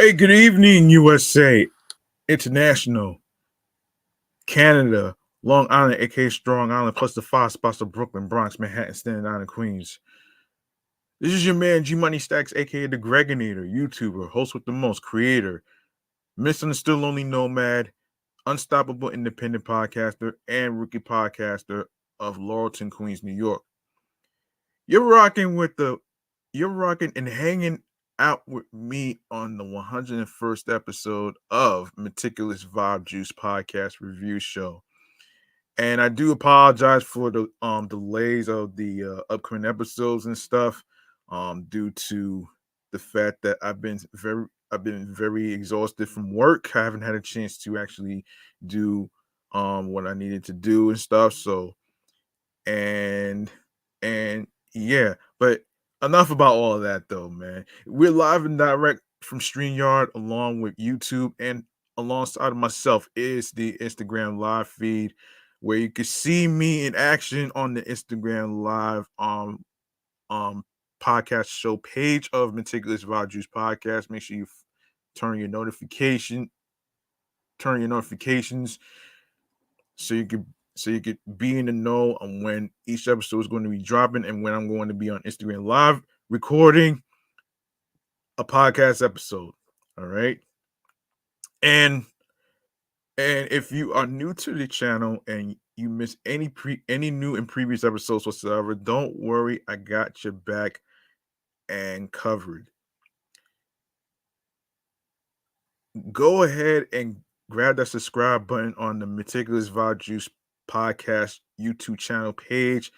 Hey, good evening, USA, International, Canada, Long Island, aka Strong Island, plus the five spots of Brooklyn, Bronx, Manhattan, Staten Island, Queens. This is your man G Money Stacks, aka the Gregonator, YouTuber, host with the most, creator, misunderstood lonely nomad, unstoppable independent podcaster, and rookie podcaster of Laurelton, Queens, New York. You're rocking with the you're rocking and hanging out with me on the 101st episode of Meticulous Vibe Juice podcast review show. And I do apologize for the delays of the upcoming episodes and stuff due to the fact that I've been very exhausted from work. I haven't had a chance to actually do what I needed to do and stuff. So and and yeah, but enough about all of that though, man. We're live and direct from StreamYard along with YouTube, and alongside of myself is the Instagram live feed where you can see me in action on the Instagram live um podcast show page of Meticulous Vibe Juice Podcast. Make sure you turn your notification turn your notifications so you could be in the know on when each episode is going to be dropping and when I'm going to be on Instagram live recording a podcast episode. All right. And if you are new to the channel and you miss any new and previous episodes whatsoever, don't worry, I got your back and covered. Go ahead and grab that subscribe button on the Meticulous Vibe Juice podcast YouTube channel page.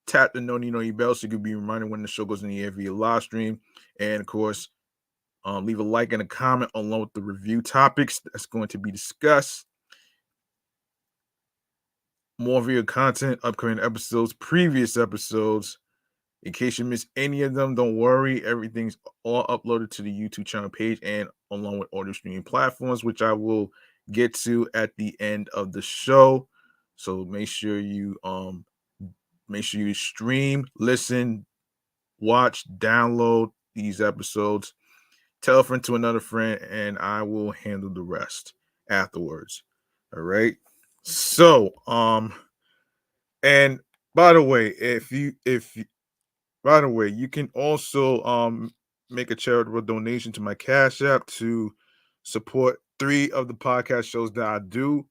Tap the Noni bell so you can be reminded when the show goes in the air via live stream. And of course, leave a like and a comment along with the review topics that's going to be discussed. More video content, upcoming episodes, previous episodes. In case you miss any of them, don't worry. Everything's all uploaded to the YouTube channel page and along with audio streaming platforms, which I will get to at the end of the show. So make sure you stream, listen, watch, download these episodes, tell a friend to another friend, and I will handle the rest afterwards. All right. So, and by the way, you can also make a charitable donation to my Cash App to support 3 of the podcast shows that I do,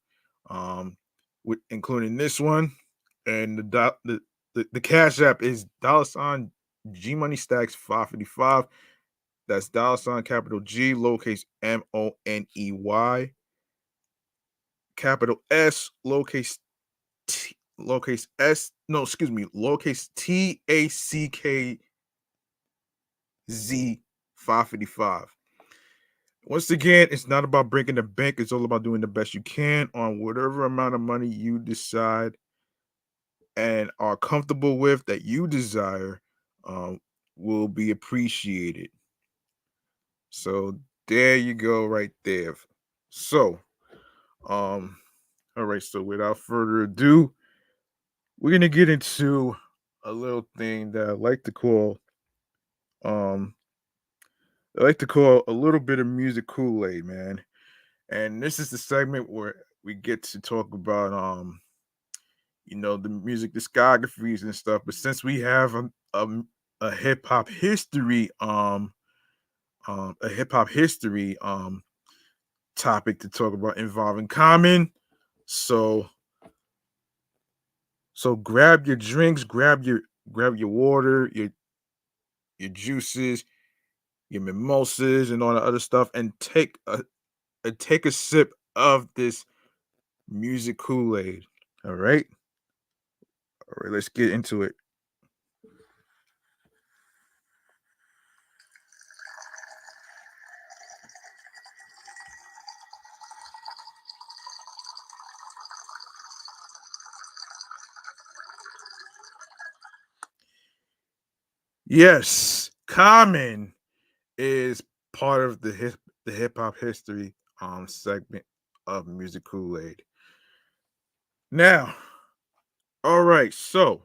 including this one, and the Cash App is $ G Money Stacks 555. That's $ capital G lowercase MONEY capital S lowercase T lowercase S no excuse me lowercase TACKZ 555. Once again, it's not about breaking the bank. It's all about doing the best you can on whatever amount of money you decide and are comfortable with that you desire, will be appreciated. So there you go, right there. So, all right. So without further ado, we're gonna get into a little thing that um, I like to call a little bit of music Kool-Aid, man. And this is the segment where we get to talk about the music discographies and stuff. But since we have a hip hop history topic to talk about involving Common, so grab your drinks, grab your water, your juices, your mimosas, and all the other stuff, and take a sip of this music Kool-Aid. All right, let's get into it. Yes, Common is part of the hip hop history segment of music Kool-Aid. Now, all right, so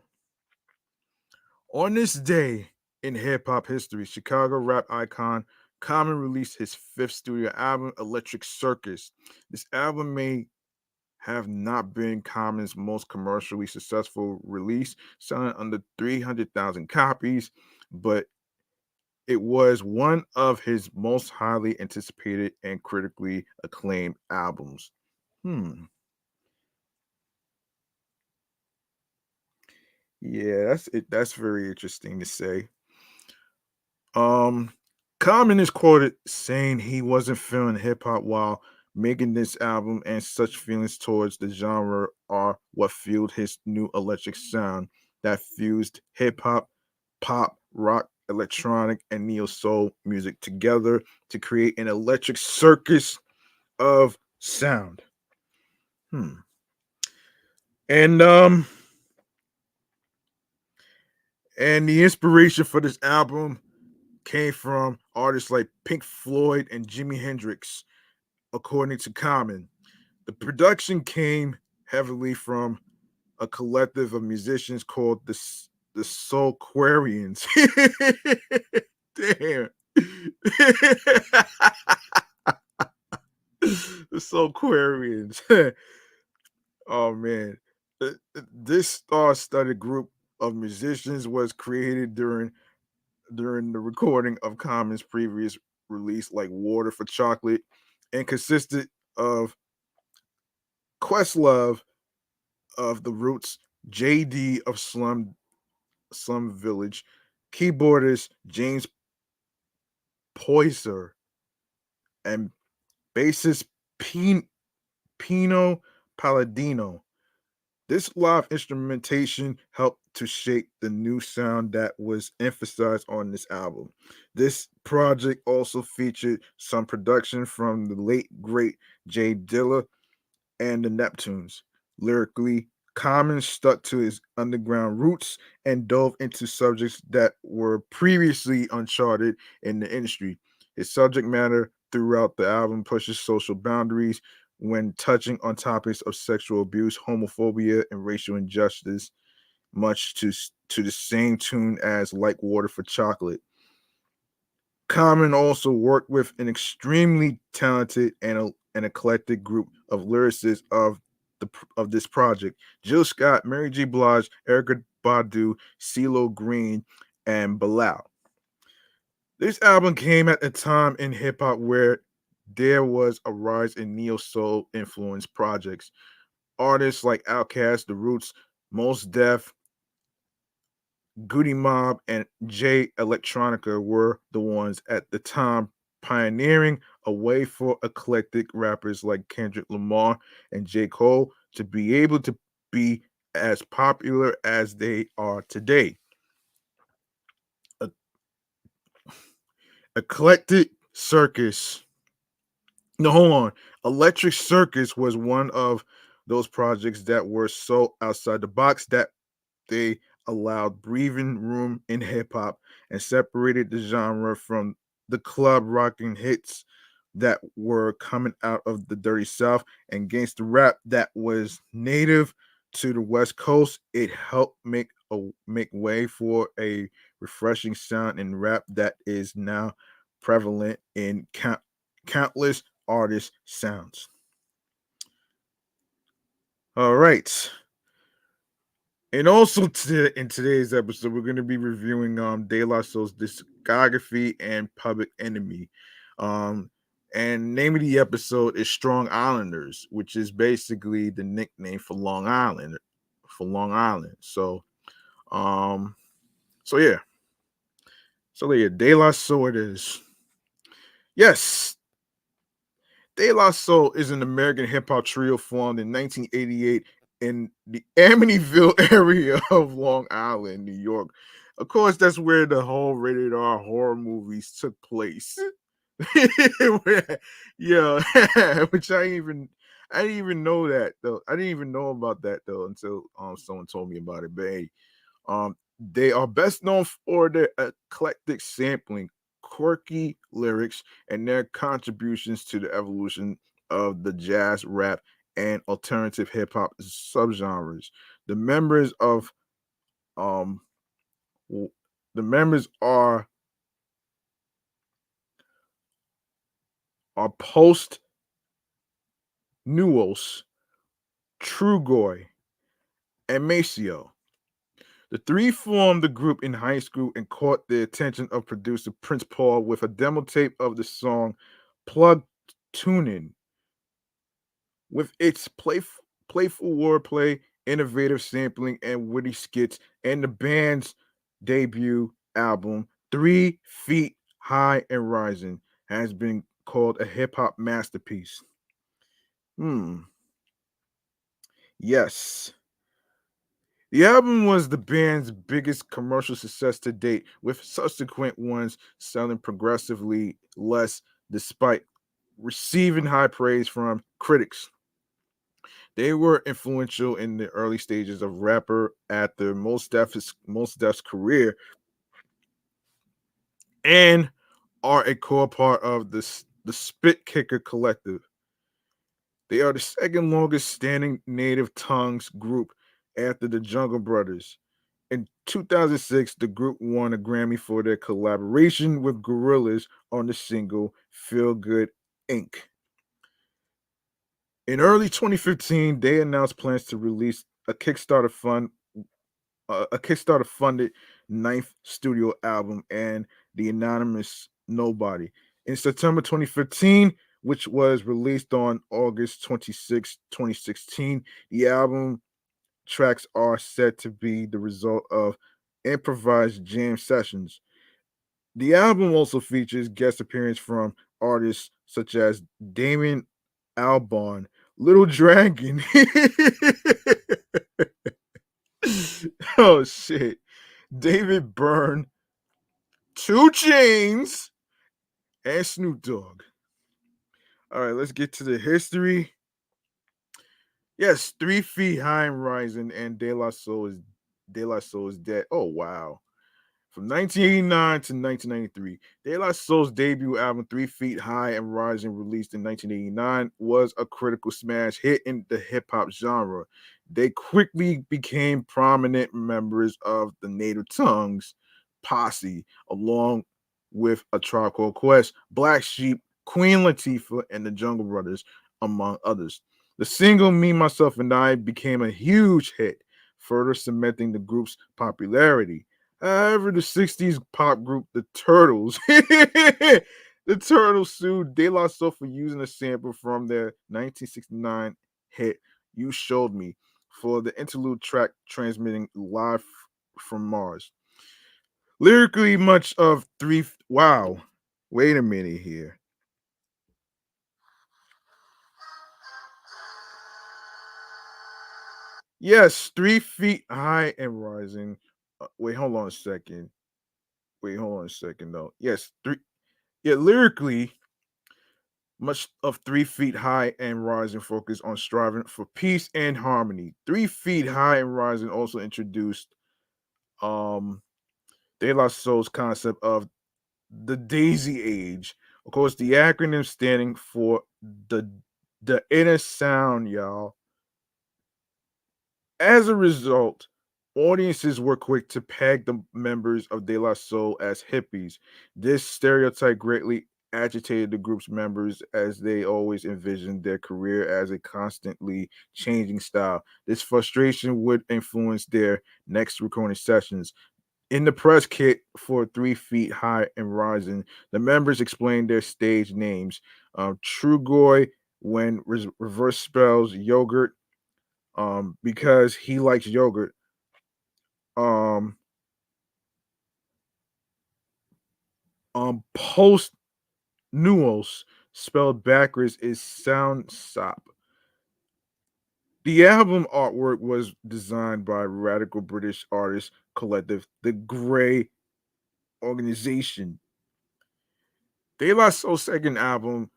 on this day in hip hop history, Chicago rap icon Common released his fifth studio album, Electric Circus. This album may have not been Common's most commercially successful release, selling under 300,000 copies, but it was one of his most highly anticipated and critically acclaimed albums. Hmm. Yeah, that's it. That's very interesting to say. Um, Common is quoted saying he wasn't feeling hip hop while making this album, and such feelings towards the genre are what fueled his new electric sound that fused hip hop, pop, rock, electronic, and neo soul music together to create an electric circus of sound. Hmm. And and the inspiration for this album came from artists like Pink Floyd and Jimi Hendrix, according to Common. The production came heavily from a collective of musicians called the Soulquarians. Damn. The Soulquarians. Oh man. This star-studded group of musicians was created during the recording of Common's previous release, like Water for Chocolate, and consisted of Questlove of The Roots, JD of Slum Village, keyboardist James Poyser, and bassist Pino Palladino. This live instrumentation helped to shape the new sound that was emphasized on this album. This project also featured some production from the late great Jay Dilla and the Neptunes. Lyrically, Common stuck to his underground roots and dove into subjects that were previously uncharted in the industry. His subject matter throughout the album pushes social boundaries when touching on topics of sexual abuse, homophobia, and racial injustice, much to the same tune as Like Water for Chocolate. Common also worked with an extremely talented and eclectic group of lyricists of this project: Jill Scott, Mary J. Blige, Erica Badu, CeeLo Green, and Bilal. This album came at a time in hip hop where there was a rise in neo soul influenced projects. Artists like Outkast, The Roots, Mos Def, Goody Mob, and J Electronica were the ones at the time pioneering a way for eclectic rappers like Kendrick Lamar and J. Cole to be able to be as popular as they are today. E- Eclectic Circus. No, hold on. Electric Circus was one of those projects that were so outside the box that they allowed breathing room in hip hop and separated the genre from the club rocking hits that were coming out of the dirty South and gangster rap that was native to the West Coast. It helped make way for a refreshing sound in rap that is now prevalent in countless artist sounds. All right. And also in today's episode, we're going to be reviewing De La Soul's discography and Public Enemy. Um, and name of the episode is Strong Islanders, which is basically the nickname for Long Island. For Long Island. Um, so yeah. So yeah, De La Soul it is. Yes, De La Soul is an American hip hop trio formed in 1988 in the Amityville area of Long Island, New York. Of course, that's where the whole rated R horror movies took place. Yeah, which I didn't even know that though. I didn't even know about that though until someone told me about it. But hey, they are best known for their eclectic sampling, quirky lyrics, and their contributions to the evolution of the jazz, rap, and alternative hip hop subgenres. The members of um w- the members are are Post Nuos, Trugoy, and Maceo. The three formed the group in high school and caught the attention of producer Prince Paul with a demo tape of the song Plug Tunin. With its playful wordplay, innovative sampling, and witty skits, and the band's debut album, 3 Feet High and Rising, has been called a hip hop masterpiece. Hmm. Yes. The album was the band's biggest commercial success to date, with subsequent ones selling progressively less despite receiving high praise from critics. They were influential in the early stages of rapper after Most Def's career and are a core part of the Spit Kicker collective. They are the second longest standing native tongues group after the Jungle Brothers. In 2006, the group won a Grammy for their collaboration with Gorillaz on the single Feel Good Inc. In early 2015, they announced plans to release a Kickstarter funded ninth studio album and the anonymous Nobody. In September 2015, which was released on August 26, 2016, the album tracks are said to be the result of improvised jam sessions. The album also features guest appearance from artists such as Damon Albarn, Little Dragon. Oh shit. David Byrne, Two Chains, and Snoop Dogg. All right, let's get to the history. Yes, 3 Feet High and Rising and De La Soul is dead. Oh wow. From 1989 to 1993, De La Soul's debut album 3 Feet High and Rising, released in 1989, was a critical smash hit in the hip hop genre. They quickly became prominent members of the Native Tongues posse, along with A Tribe Called Quest, Black Sheep, Queen Latifah, and the Jungle Brothers, among others. The single Me, Myself, and I became a huge hit, further cementing the group's popularity. However, the 60s pop group The Turtles, the Turtles sued De La Soul for using a sample from their 1969 hit You Showed Me for the interlude track transmitting live from Mars. Lyrically, much of three. Wow. Wait a minute here. Yes, 3 Feet High and Rising. Wait, hold on a second. Wait, hold on a second though. Yes, three. Yeah, lyrically, much of 3 Feet High and Rising focus on striving for peace and harmony. 3 Feet High and Rising also introduced um De La Soul's concept of the Daisy Age. Of course, the acronym standing for the the inner sound, y'all. As a result, audiences were quick to peg the members of De La Soul as hippies. This stereotype greatly agitated the group's members as they always envisioned their career as a constantly changing style. This frustration would influence their next recording sessions. In the press kit for 3 Feet High and Rising, the members explained their stage names. Trugoy, when reverse spells yogurt, because he likes yogurt. Um, Post Nuos, spelled backwards, is Sound Sop. The album artwork was designed by radical British artist collective The Grey Organization. De La Soul's second album,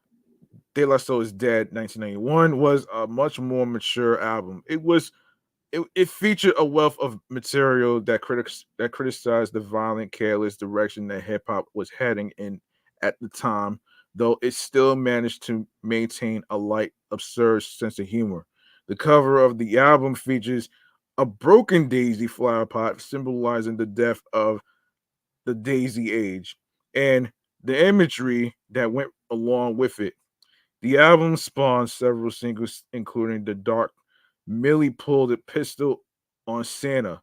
De La Soul is Dead, 1991, was a much more mature album. It featured a wealth of material that criticized the violent, careless direction that hip hop was heading in at the time, though it still managed to maintain a light, absurd sense of humor. The cover of the album features a broken daisy flower pot symbolizing the death of the daisy age and the imagery that went along with it. The album spawned several singles, including The Dark, Millie Pulled a Pistol on Santa,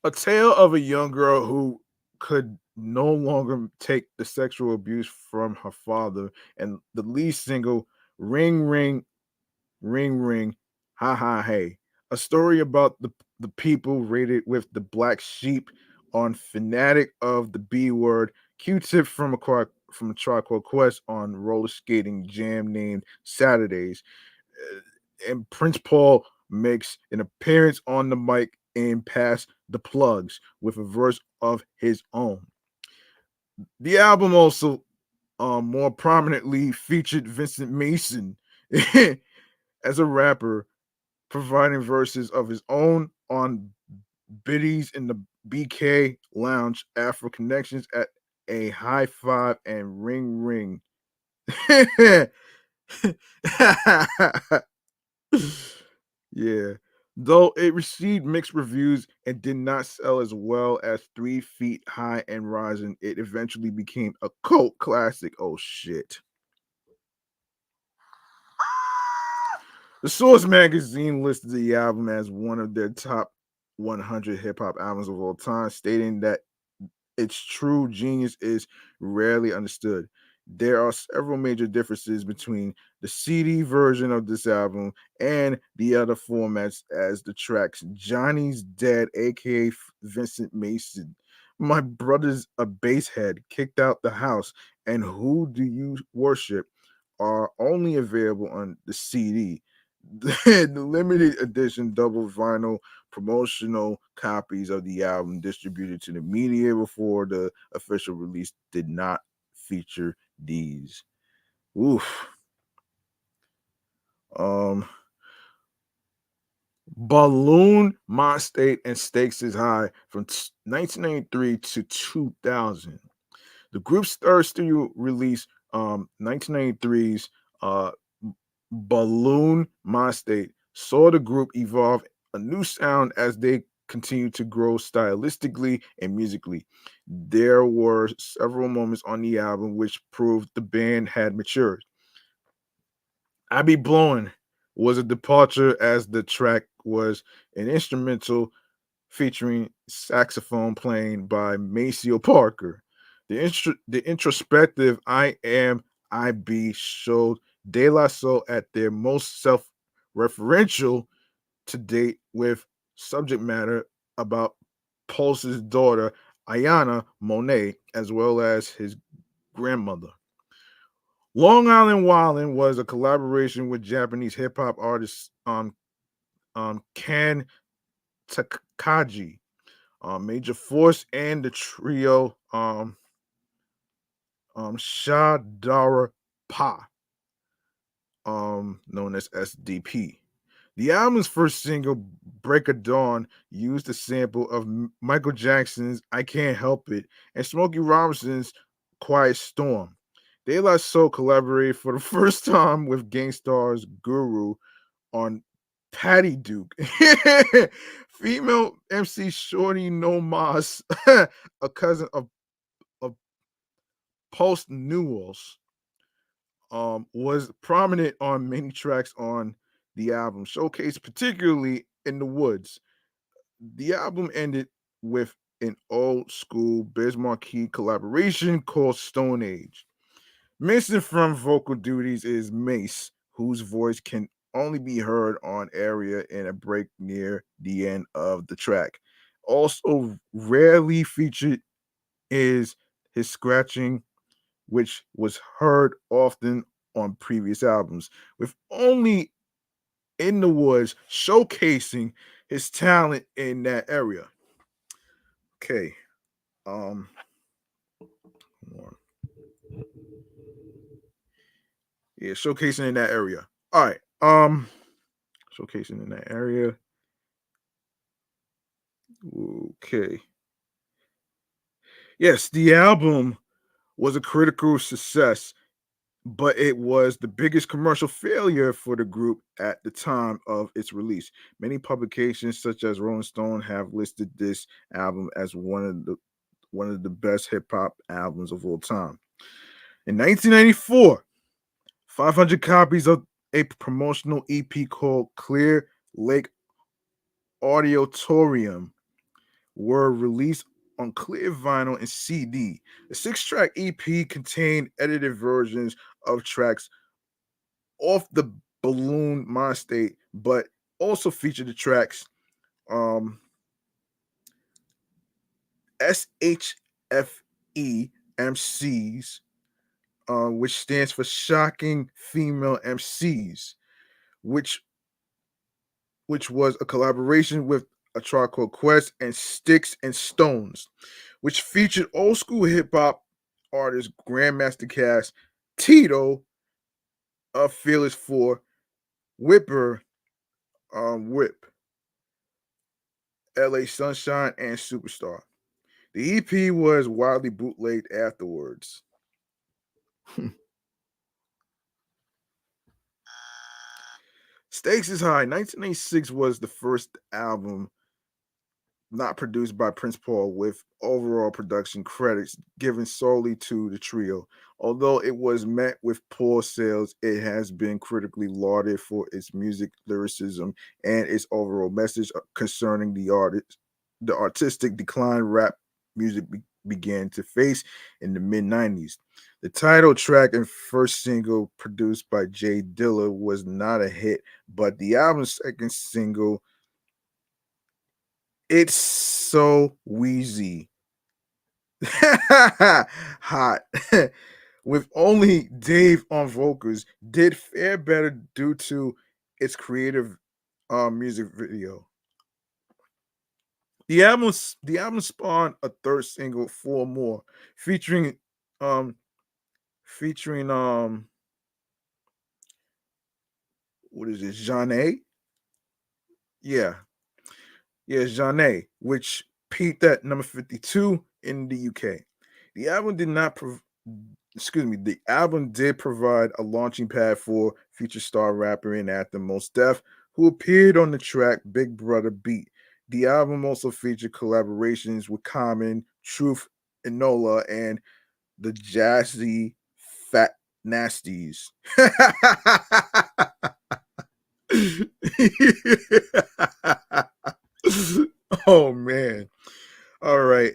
a tale of a young girl who could no longer take the sexual abuse from her father, and the lead single, Ring Ring Ring Ring, Ha Ha Hey. A story about the people rated with the black sheep on Fanatic of the B Word, Q-Tip from a Tribe Called Quest on roller skating jam named Saturdays, and Prince Paul makes an appearance on the mic and Pass the Plugs with a verse of his own. The album also more prominently featured Vincent Mason as a rapper, providing verses of his own on Biddies in the BK Lounge, Afro Connections at a High Five, and Ring Ring. Yeah. Though it received mixed reviews and did not sell as well as 3 Feet High and Rising, it eventually became a cult classic. Oh shit. The Source magazine listed the album as one of their top 100 hip hop albums of all time, stating that its true genius is rarely understood. There are several major differences between the CD version of this album and the other formats, as the tracks Johnny's Dead, aka Vincent Mason, My Brother's a Basshead, Kicked Out the House, and Who Do You Worship are only available on the CD. The limited edition double vinyl promotional copies of the album distributed to the media before the official release did not feature these. Oof. Um, Balloon, My State, and Stakes is High from 1993 to 2000. The group's third studio release, 1993's Balloon My State, saw the group evolve a new sound as they continued to grow stylistically and musically. There were several moments on the album which proved the band had matured. I Be Blowing was a departure, as the track was an instrumental featuring saxophone playing by Maceo Parker. The introspective I Am I Be showed De La Soul at their most self-referential to date, with subject matter about Pulse's daughter Ayana Monet, as well as his grandmother. Long Island Wildin' was a collaboration with Japanese hip hop artist Kan Takagi, Major Force, and the trio Shadara Pa, known as SDP. The album's first single, Break of Dawn, used a sample of Michael Jackson's I Can't Help It and Smokey Robinson's Quiet Storm. De La Soul collaborated for the first time with Gangstar's Guru on Patty Duke. Female MC Shorty No Mas, a cousin of Post Newells, was prominent on many tracks on the album, showcased particularly in the Woods. The album ended with an old school Biz Markie collaboration called Stone Age. Missing from vocal duties is Mace, whose voice can only be heard on area in a break near the end of the track. Also, rarely featured is his scratching, which was heard often on previous albums, with only In the Woods showcasing his talent in that area. Okay. Um hold on. Yeah, showcasing in that area. All right. Showcasing in that area. Okay. Yes, the album was a critical success, but it was the biggest commercial failure for the group at the time of its release. Many publications, such as Rolling Stone, have listed this album as one of the best hip hop albums of all time. In 1994, 500 copies of a promotional EP called Clear Lake Auditorium were released on clear vinyl and CD. The 6-track EP contained edited versions of tracks off the Balloon Mind State, but also featured the tracks SHFE MCs, which stands for Shocking Female MCs, which was a collaboration with A Tribe Called Quest and Sticks and Stones, which featured old school hip hop artist Grandmaster Cass, Tito, Fearless 4, Whipper, Whip, LA Sunshine, and Superstar. The EP was widely bootlegged afterwards. Stakes is High. 1986 was the first album not produced by Prince Paul, with overall production credits given solely to the trio. Although it was met with poor sales, it has been critically lauded for its music lyricism and its overall message concerning the artistic decline rap music began to face in the mid 90s. The title track and first single, produced by Jay Dilla, was not a hit, but the album's second single, It's So Wheezy, hot, with only Dave on vocals, did fare better due to its creative music video. The album spawned a third single, Four More, featuring um featuring what is it, Jeanne? Yeah, yeah, Jeanne, which peaked at number 52 in the UK. The album did not the album did provide a launching pad for future star rapper and actor Mos Def, who appeared on the track Big Brother Beat. The album also featured collaborations with Common, Truth, Enola, and the Jazzy Fat Nasties. Oh man. All right.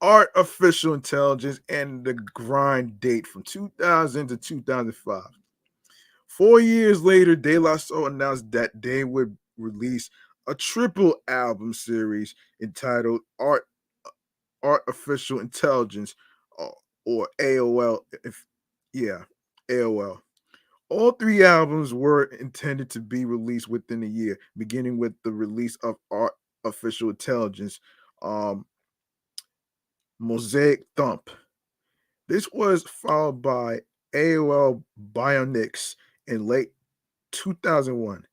Artificial Intelligence and the Grind date from 2000 to 2005. 4 years later, De La Soul announced that they would release a triple album series entitled Artificial Intelligence, or AOL. Yeah, AOL. All three albums were intended to be released within a year, beginning with the release of Artificial Intelligence, um, Mosaic Thump. This was followed by AOL Bionics in late 2001.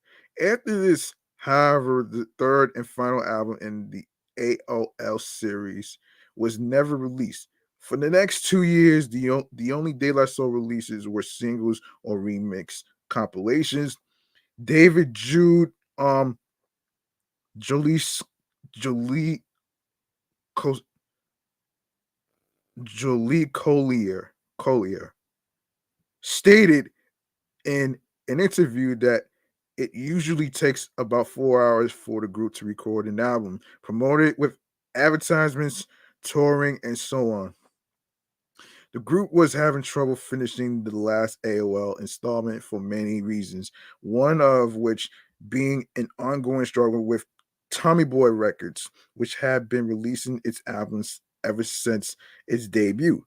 After this, however, the third and final album in the AOL series was never released. For the next 2 years, the only De La Soul releases were singles or remix compilations. David Jude, Jolie, Jolie, Co- Jolie Collier stated in an interview that it usually takes about 4 hours for the group to record an album, promote it with advertisements, touring, and so on. The group was having trouble finishing the last AOL installment for many reasons, one of which being an ongoing struggle with Tommy Boy Records, which had been releasing its albums ever since its debut.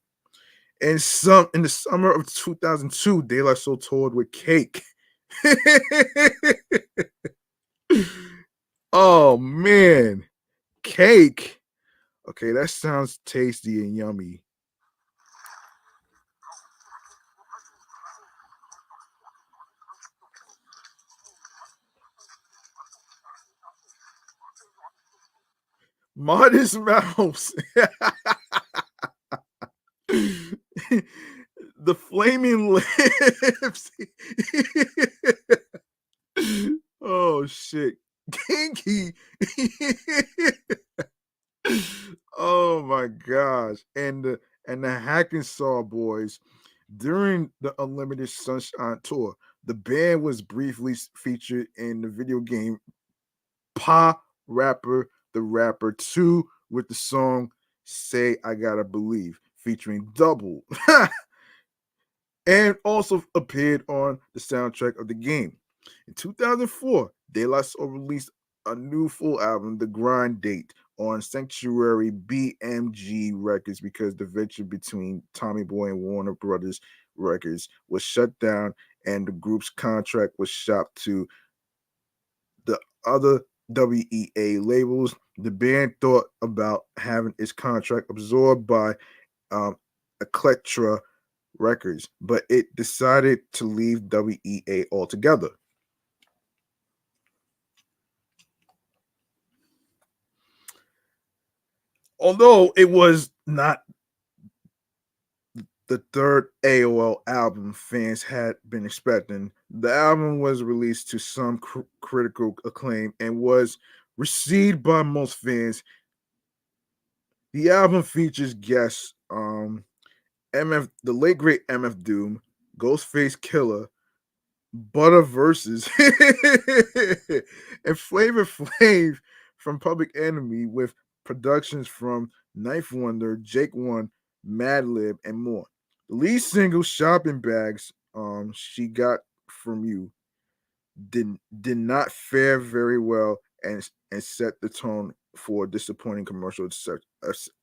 In the summer of 2002, De La Soul toured with Cake. Oh man, Cake. Okay, that sounds tasty and yummy. Modest Mouse. The Flaming Lips. Oh shit. Kinky. Oh my god. Arkansas Boys during the Unlimited Sunshine Tour. The band was briefly featured in the video game Pa Rapper the Rapper 2 with the song Say I Gotta Believe featuring Double and also appeared on the soundtrack of the game. In 2004, De La Soul released a new full album, The Grind Date, on Sanctuary BMG Records because the venture between Tommy Boy and Warner Brothers Records was shut down and the group's contract was shopped to the other WEA labels. The band thought about having its contract absorbed by um, Electra Records, but it decided to leave WEA altogether. Although it was not the third AOL album fans had been expecting, the album was released to some critical acclaim and was received by most fans. The album features guests MF, the late great MF Doom, Ghostface Killer, Butter Versus, and Flavor Flav from Public Enemy with productions from Knife Wonder, Jake One, Madlib, and more. The lead single "Shopping Bags," she got from you, did not fare very well and set the tone for disappointing commercial acceptance.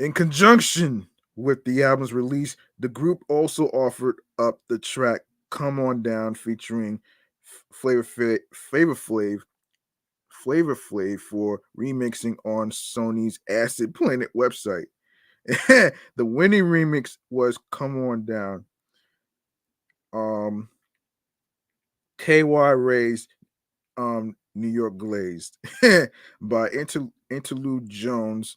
In conjunction with the album's release, the group also offered up the track "Come On Down" featuring Flavor Flav for remixing on Sony's Acid Planet website. The winning remix was "Come On Down." KY Ray's New York Glazed by Interlude Jones,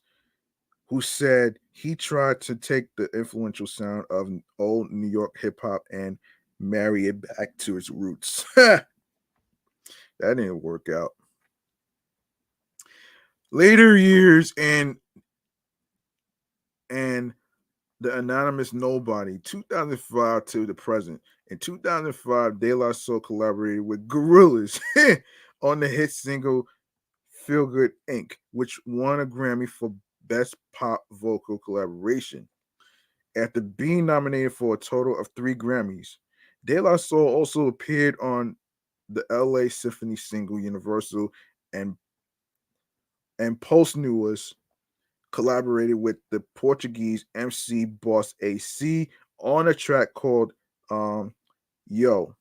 who said he tried to take the influential sound of old New York hip hop and marry it back to its roots. That didn't work out. Later years and the Anonymous Nobody, 2005 to the present. In 2005, De La Soul collaborated with Gorillaz on the hit single Feel Good Inc., which won a Grammy for Best Pop Vocal Collaboration. After being nominated for a total of 3 Grammys, De La Soul also appeared on the LA Symphony single Universal and Post News collaborated with the Portuguese MC Boss AC on a track called Yo.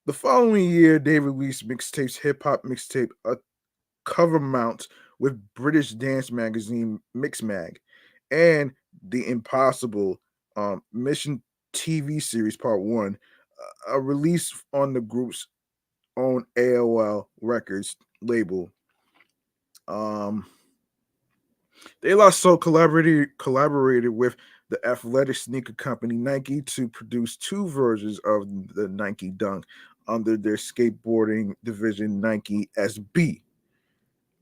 The following year, they released mixtapes, hip hop mixtape, a cover mount with British dance magazine Mixmag, and The Impossible Mission TV series Part 1, a release on the group's own AOL Records label. De La Soul collaborated with the athletic sneaker company Nike to produce 2 versions of the Nike Dunk under their skateboarding division Nike SB.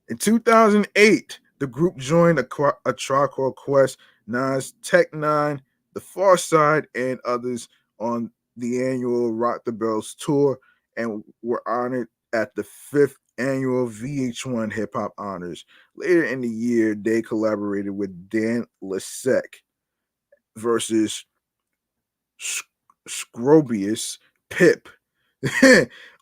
In 2008, the group joined a Tribe Called Quest, Nas, Tech Nine, The Far Side, and others on the annual Rock the Bells tour and were honored at the 5th annual VH1 Hip Hop Honors. Later in the year, they collaborated with Dan Lasek versus Scrobius Pip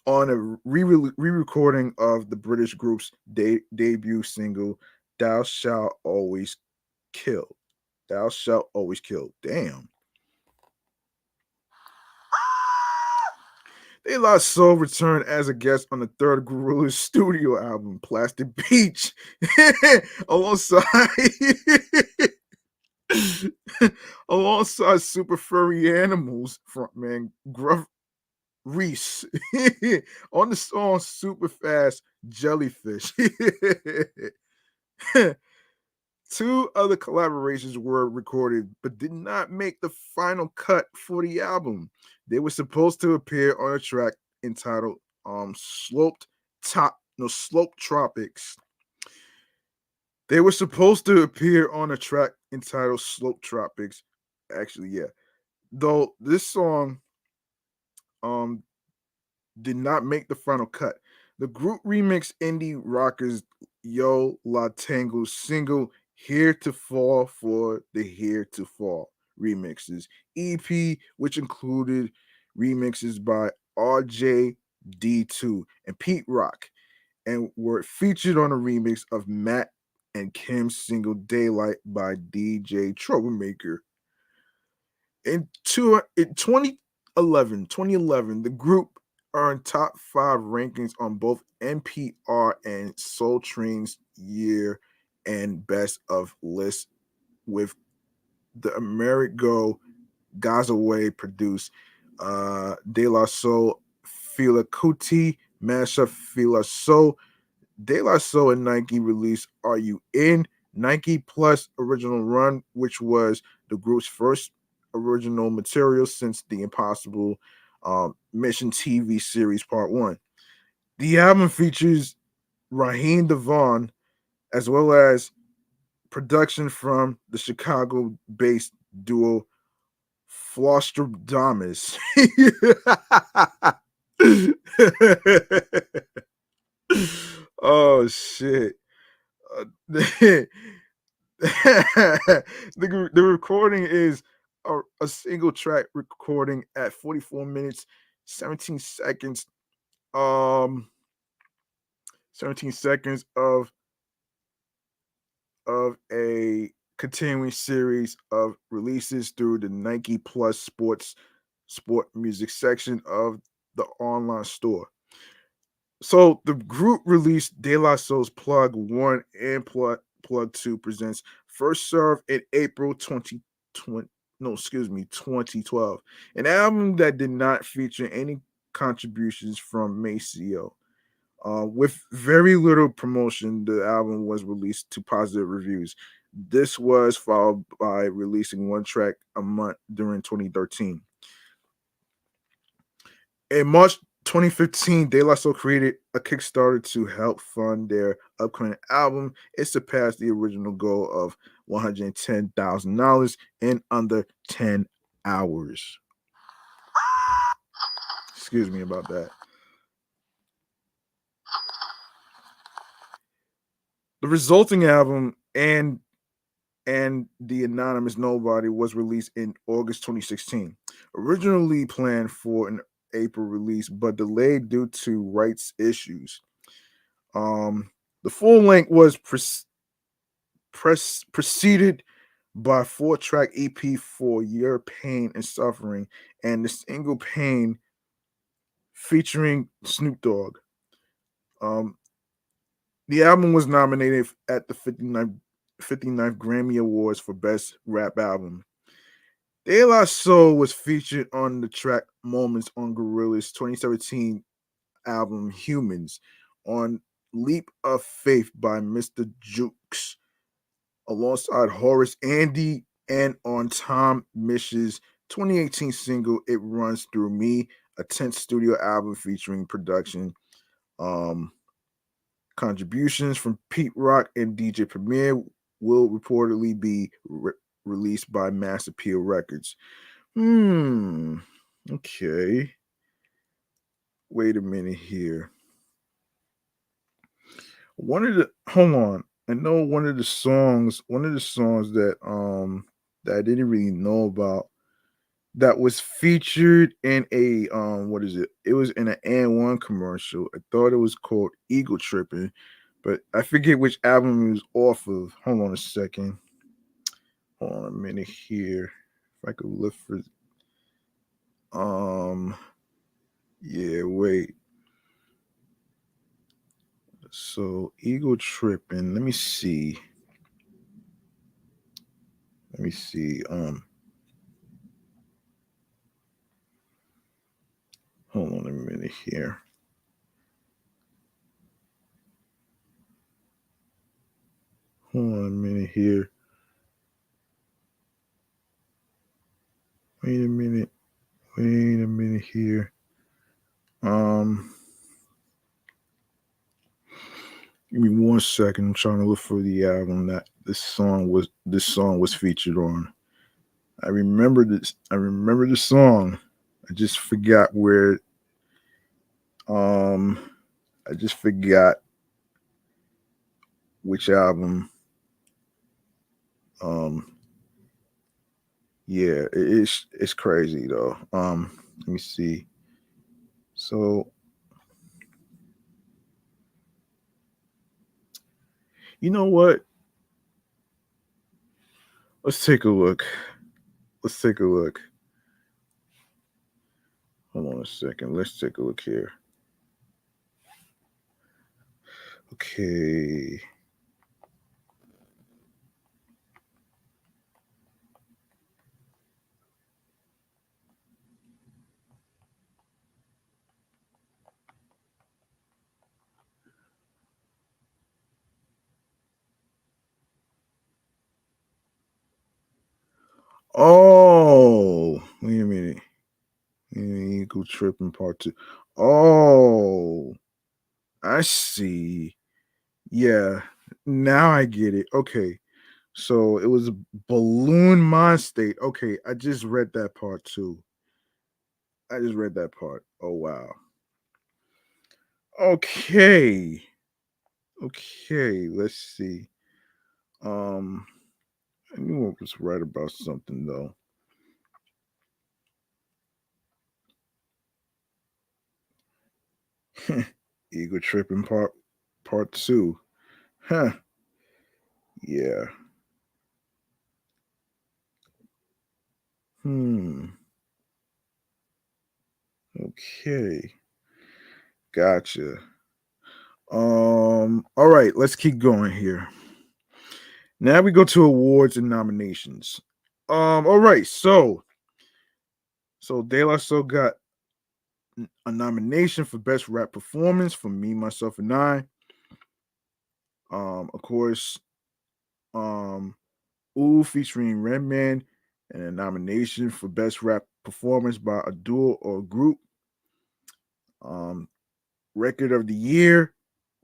on a re-recording of the British group's debut single "Thou Shalt Always Kill." Thou Shalt Always Kill. Damn. De La Soul returned as a guest on the third Gorillaz studio album, Plastic Beach, alongside alongside Super Furry Animals frontman Gruff Reese on the song Super Fast Jellyfish. 2 other collaborations were recorded but did not make the final cut for the album. They were supposed to appear on a track entitled Slope Tropics They were supposed to appear on a track entitled Slope Tropics. Actually, yeah. Though this song um did not make the final cut. The group remixed indie rockers Yo La Tango's single Here to Fall for the Here to Fall remixes EP, which included remixes by RJD2 and Pete Rock, and were featured on a remix of Matt and Kim's single Daylight by DJ Troublemaker. In 2011, the group earned top 5 rankings on both NPR and Soul Train's year and best of list, with the Amerigo Gazaway produced De La Soul Fila Kuti mashup Fila Soul. De La Soul and Nike released Are You In? Nike Plus Original Run, which was the group's first original material since the Impossible Mission TV series Part 1. The album features Raheem Devon as well as production from the Chicago-based duo Flostradamus. Oh shit. The, the recording is a single track recording at 44 minutes 17 seconds 17 seconds of a continuing series of releases through the Nike Plus sport music section of the online store. So the group released De La Soul's Plug 1 and Plug 2 presents First Serve in April 2020. No, excuse me, 2012. An album that did not feature any contributions from Maceo. With very little promotion, the album was released to positive reviews. This was followed by releasing one track a month during 2013. In March 2015, De La Soul created a Kickstarter to help fund their upcoming album. It surpassed the original goal of $110,000 in under 10 hours. Excuse me about that. The resulting album and The Anonymous Nobody was released in August 2016. Originally planned for an April release, but delayed due to rights issues. The full length was preceded by 4-track EP for Your Pain and Suffering and the single Pain featuring Snoop Dogg. Um, the album was nominated at the 59th Grammy Awards for Best Rap Album. De La Soul was featured on the track Moments on Gorilla's 2017 album Humans, on Leap of Faith by Mr. Jukes, alongside Horace Andy, and on Tom Mish's 2018 single It Runs Through Me, a 10th studio album featuring production contributions from Pete Rock and DJ Premier, will reportedly be released by Mass Appeal Records. Okay. Wait a minute here. Hold on. I know one of the songs that I didn't really know about that was featured in a what is it? It was in an N1 commercial. I thought it was called Eagle Tripping, but I forget which album it was off of. Hold on a second. Hold on a minute here. If I could look for yeah, wait. So Eagle Tripping. Let me see. Let me see. Hold on a minute here. Hold on a minute here. Wait a minute. Wait a minute here. Give me 1 one second. I'm trying to look for the album that this song was featured on. I remember this. I remember the song. I just forgot where. Um, I just forgot which album. Um, yeah, it's crazy though. Let me see. So you know what? Let's take a look. Let's take a look. Hold on a second. Let's take a look here. Okay. Oh, wait a minute. Eagle tripping part two. Oh, I see. Yeah, now I get it. Okay, so it was Balloon Mind State. Okay, I just read that part too. I just read that part. Oh wow. Okay. Okay, let's see. Um, I knew I was right about something though. Eagle tripping part two. Huh. Yeah. Hmm. Okay. Gotcha. All right, let's keep going here. Now we go to awards and nominations. All right, so De La Soul got a nomination for best rap performance for Me, Myself, and I. Of course, um, Ooh featuring Redman, and a nomination for best rap performance by a duo or group. Um, Record of the Year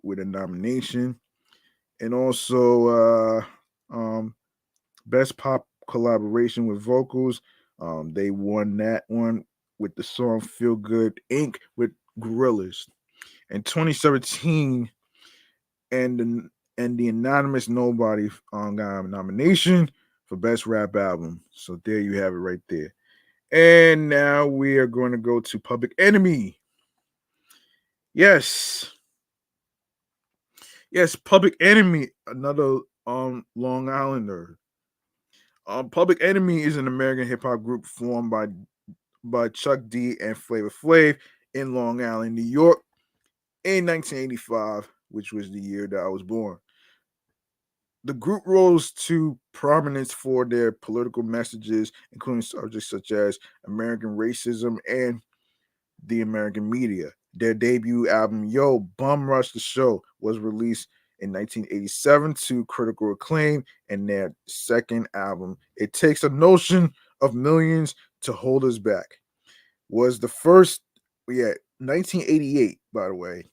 with a nomination, and also best pop collaboration with vocals. They won that one with the song "Feel Good Inc." with Gorillaz. In 2017, and the anonymous Nobody got a nomination for best rap album. So there you have it right there. And now we are going to go to Public Enemy. Yes, yes, Public Enemy, another Long Islander. Public Enemy is an American hip hop group formed by Chuck D and Flavor Flav in Long Island, New York, in 1985, which was the year that I was born. The group rose to prominence for their political messages, including subjects such as American racism and the American media. Their debut album, Yo, Bum Rush the Show, was released in 1987 to critical acclaim, and their second album, It Takes a Notion of Millions to Hold Us Back, was the first, yeah, 1988, by the way,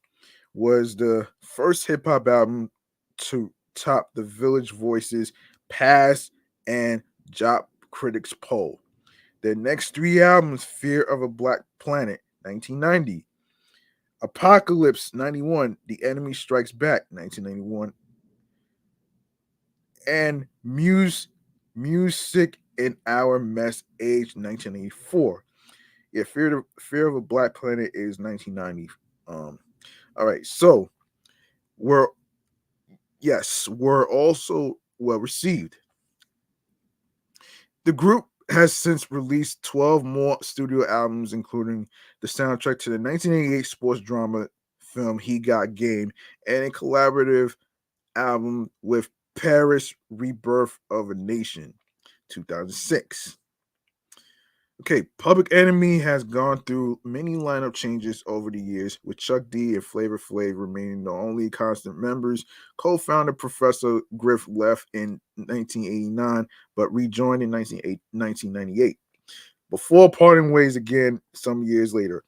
was the first hip hop album to top the Village Voices Pass and Job Critics poll. Their next three albums, Fear of a Black Planet, 1990, Apocalypse, 91, The Enemy Strikes Back, 1991, and Music in Our Mess Age, 1984. Yeah, Fear of a Black Planet is 1990. All right, so we're yes, were also well received. The group has since released 12 more studio albums, including the soundtrack to the 1988 sports drama film He Got Game, and a collaborative album with Paris Rebirth of a Nation, 2006. Okay, Public Enemy has gone through many lineup changes over the years, with Chuck D and Flavor Flav remaining the only constant members. Co-founder Professor Griff left in 1989, but rejoined in 1998 before parting ways again some years later.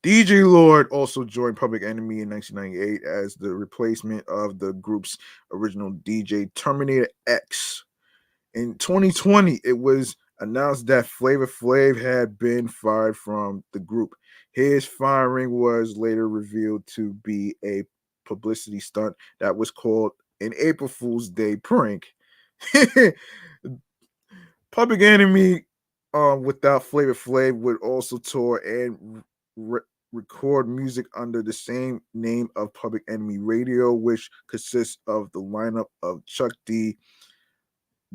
DJ Lord also joined Public Enemy in 1998 as the replacement of the group's original DJ Terminator X. In 2020, it was announced that Flavor Flav had been fired from the group. His firing was later revealed to be a publicity stunt that was called an April Fool's Day prank. Public Enemy, without Flavor Flav, would also tour and re- record music under the same name of Public Enemy Radio, which consists of the lineup of Chuck D,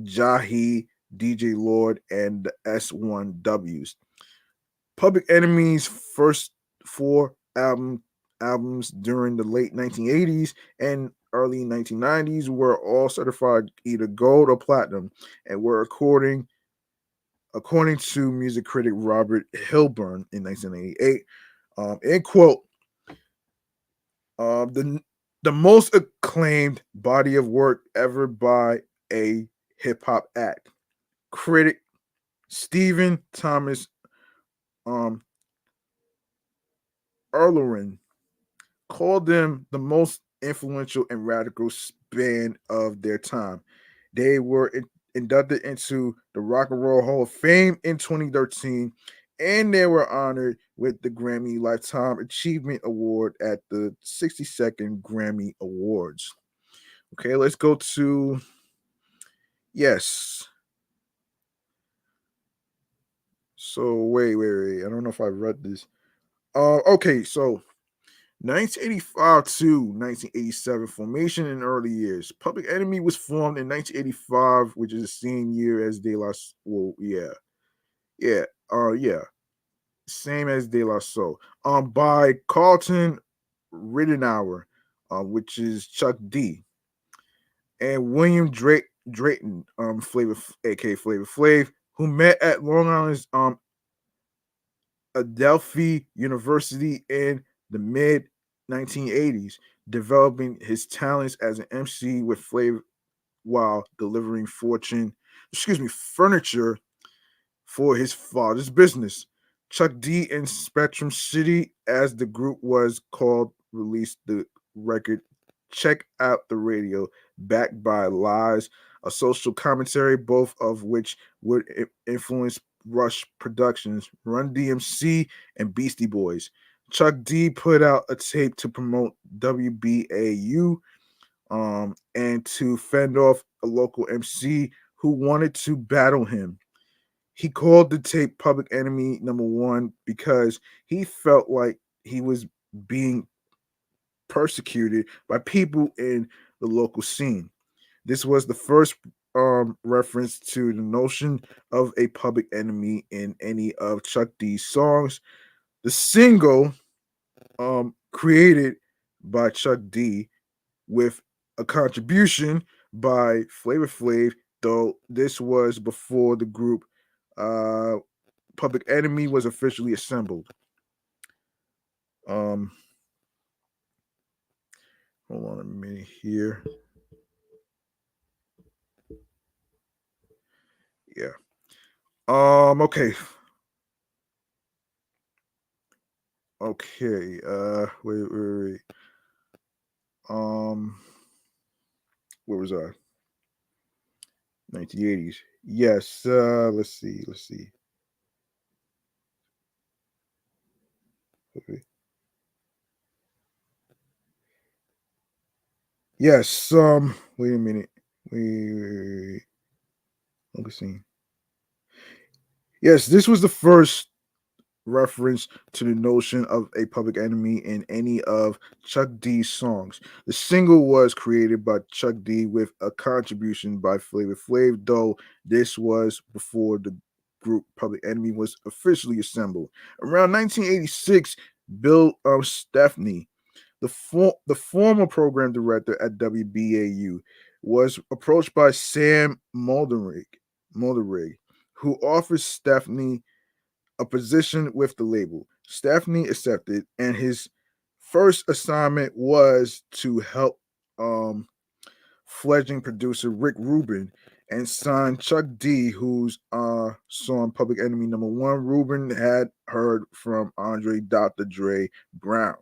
Jahi, DJ Lord, and the S1Ws. Public Enemy's first four albums during the late 1980s and early 1990s were all certified either gold or platinum and were according to music critic Robert Hilburn in 1988. In quote, the most acclaimed body of work ever by a hip hop act. Critic Stephen Thomas um, Erlerin called them the most influential and radical band of their time. They were inducted into the Rock and Roll Hall of Fame in 2013, and they were honored with the Grammy Lifetime Achievement Award at the 62nd Grammy Awards. Okay, let's go to yes. So wait. I don't know if I read this. Okay, so 1985 to 1987 formation in early years. Public Enemy was formed in 1985, which is the same year as De La. Well, yeah, yeah, same as De La Soul. By Carlton Ridenour, which is Chuck D, and William Drayton, aka Flavor Flav, who met at Long Island's Adelphi University in the mid 1980s, developing his talents as an MC with flavor while delivering furniture for his father's business. Chuck D and Spectrum City, as the group was called, released the record Check Out the Radio, backed by Lies, a social commentary, both of which would influence Rush Productions, Run DMC, and Beastie Boys. Chuck D put out a tape to promote WBAU and to fend off a local MC who wanted to battle him. He called the tape Public Enemy number one because he felt like he was being persecuted by people in the local scene. This was the first reference to the notion of a public enemy in any of Chuck D's songs. The single, created by Chuck D with a contribution by Flavor Flav, though this was before the group uh, Public Enemy was officially assembled. Um, Hold on a minute here. Yeah. Okay. Okay. Wait. Um. Where was I? 1980s. Yes. Let's see. Okay. Yes. Wait a minute. Wait. Let's see. Yes, this was the first reference to the notion of a public enemy in any of Chuck D's songs. The single was created by Chuck D with a contribution by Flavor Flav, though this was before the group Public Enemy was officially assembled. Around 1986, Bill Stepney, the former program director at WBAU, was approached by Sam Molderig, who offered Stepney a position with the label. Stephanie accepted, and his first assignment was to help fledgling producer Rick Rubin and signed Chuck D, whose song Public Enemy #1 Ruben had heard from Andre Dr. Dre Brown.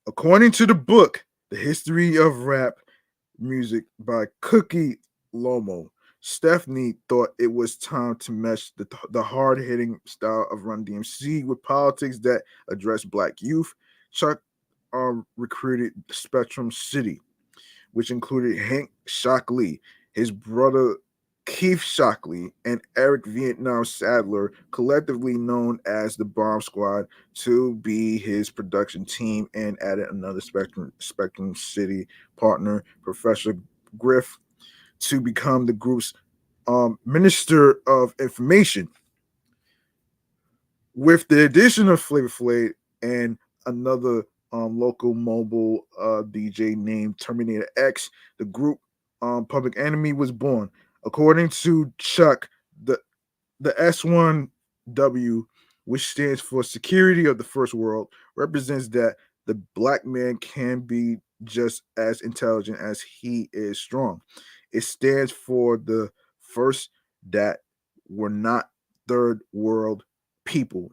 According to the book, The History of Rap Music by Cookie Lomo, Stephanie thought it was time to mesh the hard-hitting style of Run DMC with politics that addressed black youth. Chuck recruited Spectrum City, which included Hank Shockley, his brother Keith Shockley, and Eric Vietnam Sadler, collectively known as the Bomb Squad, to be his production team, and added another Spectrum City partner, Professor Griff, to become the group's Minister of Information. With the addition of Flavor Flav and another local mobile DJ named Terminator X, the group Public Enemy was born. According to Chuck, the S1W, which stands for Security of the First World, represents that the black man can be just as intelligent as he is strong. It stands for the first that we're not third world people.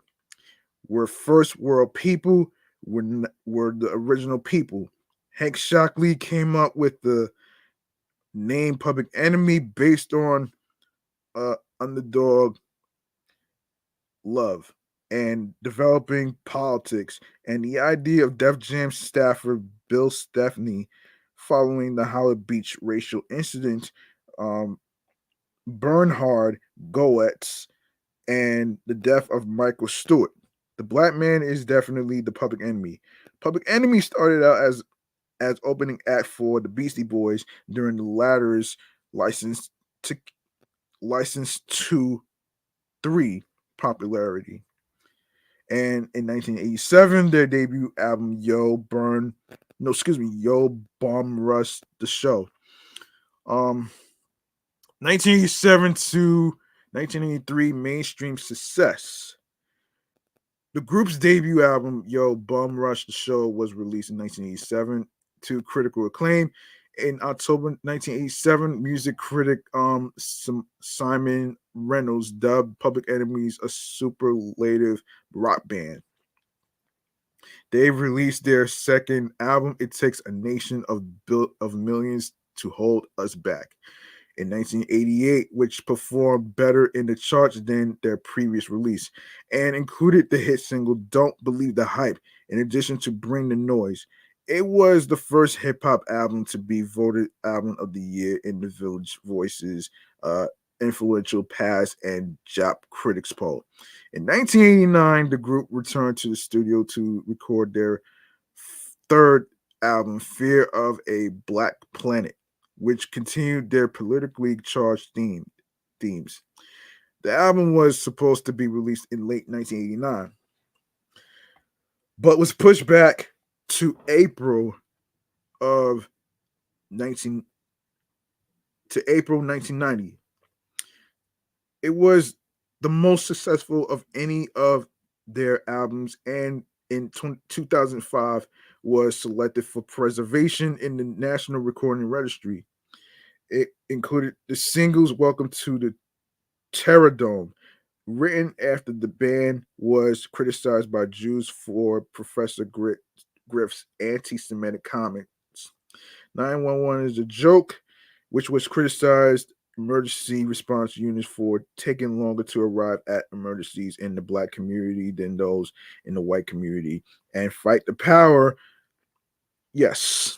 We're first world people. We're the original people. Hank Shockley came up with the name Public Enemy based on underdog love and developing politics, and the idea of Def Jam staffer Bill Stepney following the Howard Beach racial incident, Bernhard Goetz, and the death of Michael Stewart. The black man is definitely the Public Enemy. Public Enemy started out as opening act for the Beastie Boys during the latter's license to license to 3 popularity. And in 1987, their debut album Yo Bomb Rush the Show. 1987 to 1983 mainstream success. The group's debut album, Yo Bum Rush the Show, was released in 1987 to critical acclaim. In October 1987, music critic Simon Reynolds dubbed Public Enemies a superlative rock band. They released their second album, It Takes a Nation of Millions to Hold Us Back, in 1988, which performed better in the charts than their previous release, and included the hit single Don't Believe the Hype, in addition to Bring the Noise. It was the first hip hop album to be voted Album of the Year in the Village Voice's influential past and Jap Critics poll. In 1989, the group returned to the studio to record their third album, Fear of a Black Planet, which continued their politically charged themes. The album was supposed to be released in late 1989, but was pushed back to April of 1990. It was the most successful of any of their albums, and in 2005 was selected for preservation in the National Recording Registry. It included the singles Welcome to the Terrordome, written after the band was criticized by Jews for Professor Griff's anti-Semitic comments. 911 is a joke, which was criticized emergency response units for taking longer to arrive at emergencies in the black community than those in the white community. And Fight the Power, yes.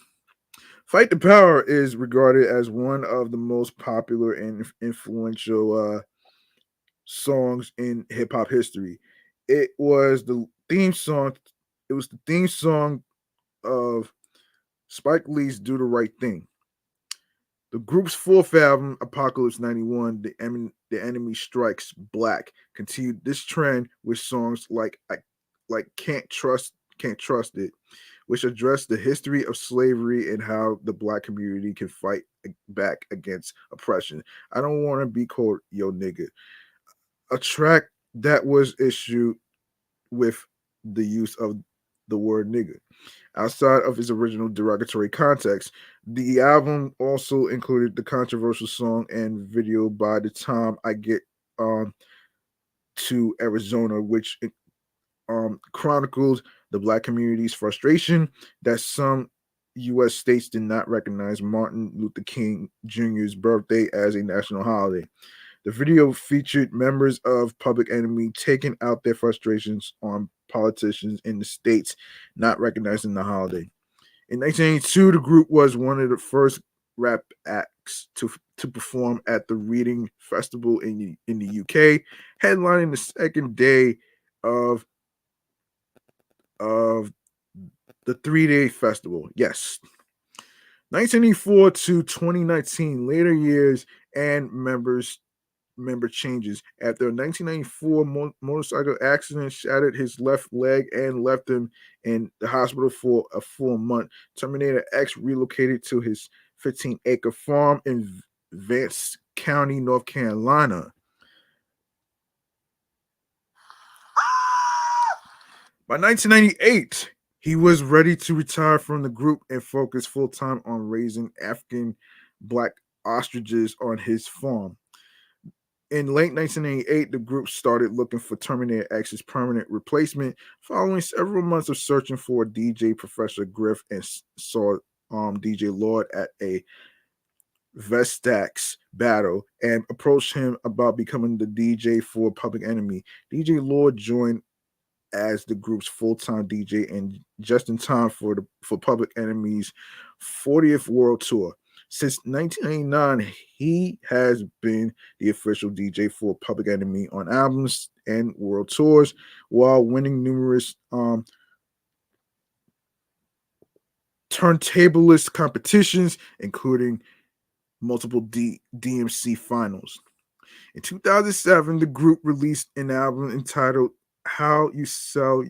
Fight the Power is regarded as one of the most popular and influential songs in hip hop history. It was the theme song. It was the theme song of Spike Lee's "Do the Right Thing." The group's fourth album, Apocalypse '91, The Enemy Strikes Black, continued this trend with songs like Can't Trust It, which addressed the history of slavery and how the black community can fight back against oppression. I don't want to be called yo nigga. A track that was issued with the use of the word nigga. Outside of its original derogatory context, The album also included the controversial song and video "By the Time I Get um, to Arizona," which chronicles the black community's frustration that some U.S. states did not recognize Martin Luther King Jr.'s birthday as a national holiday. The video featured members of Public Enemy taking out their frustrations on politicians in the states not recognizing the holiday. In 1982, the group was one of the first rap acts to perform at the Reading Festival in the UK, headlining the second day of of the 3-day festival. Yes. 1984 to 2019, later years and member changes. After a 1994 motorcycle accident shattered his left leg and left him in the hospital for a full month, Terminator X relocated to his 15-acre farm in Vance County, North Carolina. By 1998, he was ready to retire from the group and focus full time on raising African black ostriches on his farm. In late 1998, the group started looking for Terminator X's permanent replacement. Following several months of searching for a DJ, Professor Griff and saw DJ Lord at a Vestax battle and approached him about becoming the DJ for Public Enemy. DJ Lord joined as the group's full-time DJ and just in time for Public Enemy's 40th world tour. Since 1999, he has been the official DJ for Public Enemy on albums and world tours, while winning numerous turntablist competitions, including multiple DMC finals. In 2007, the group released an album entitled "How You Sell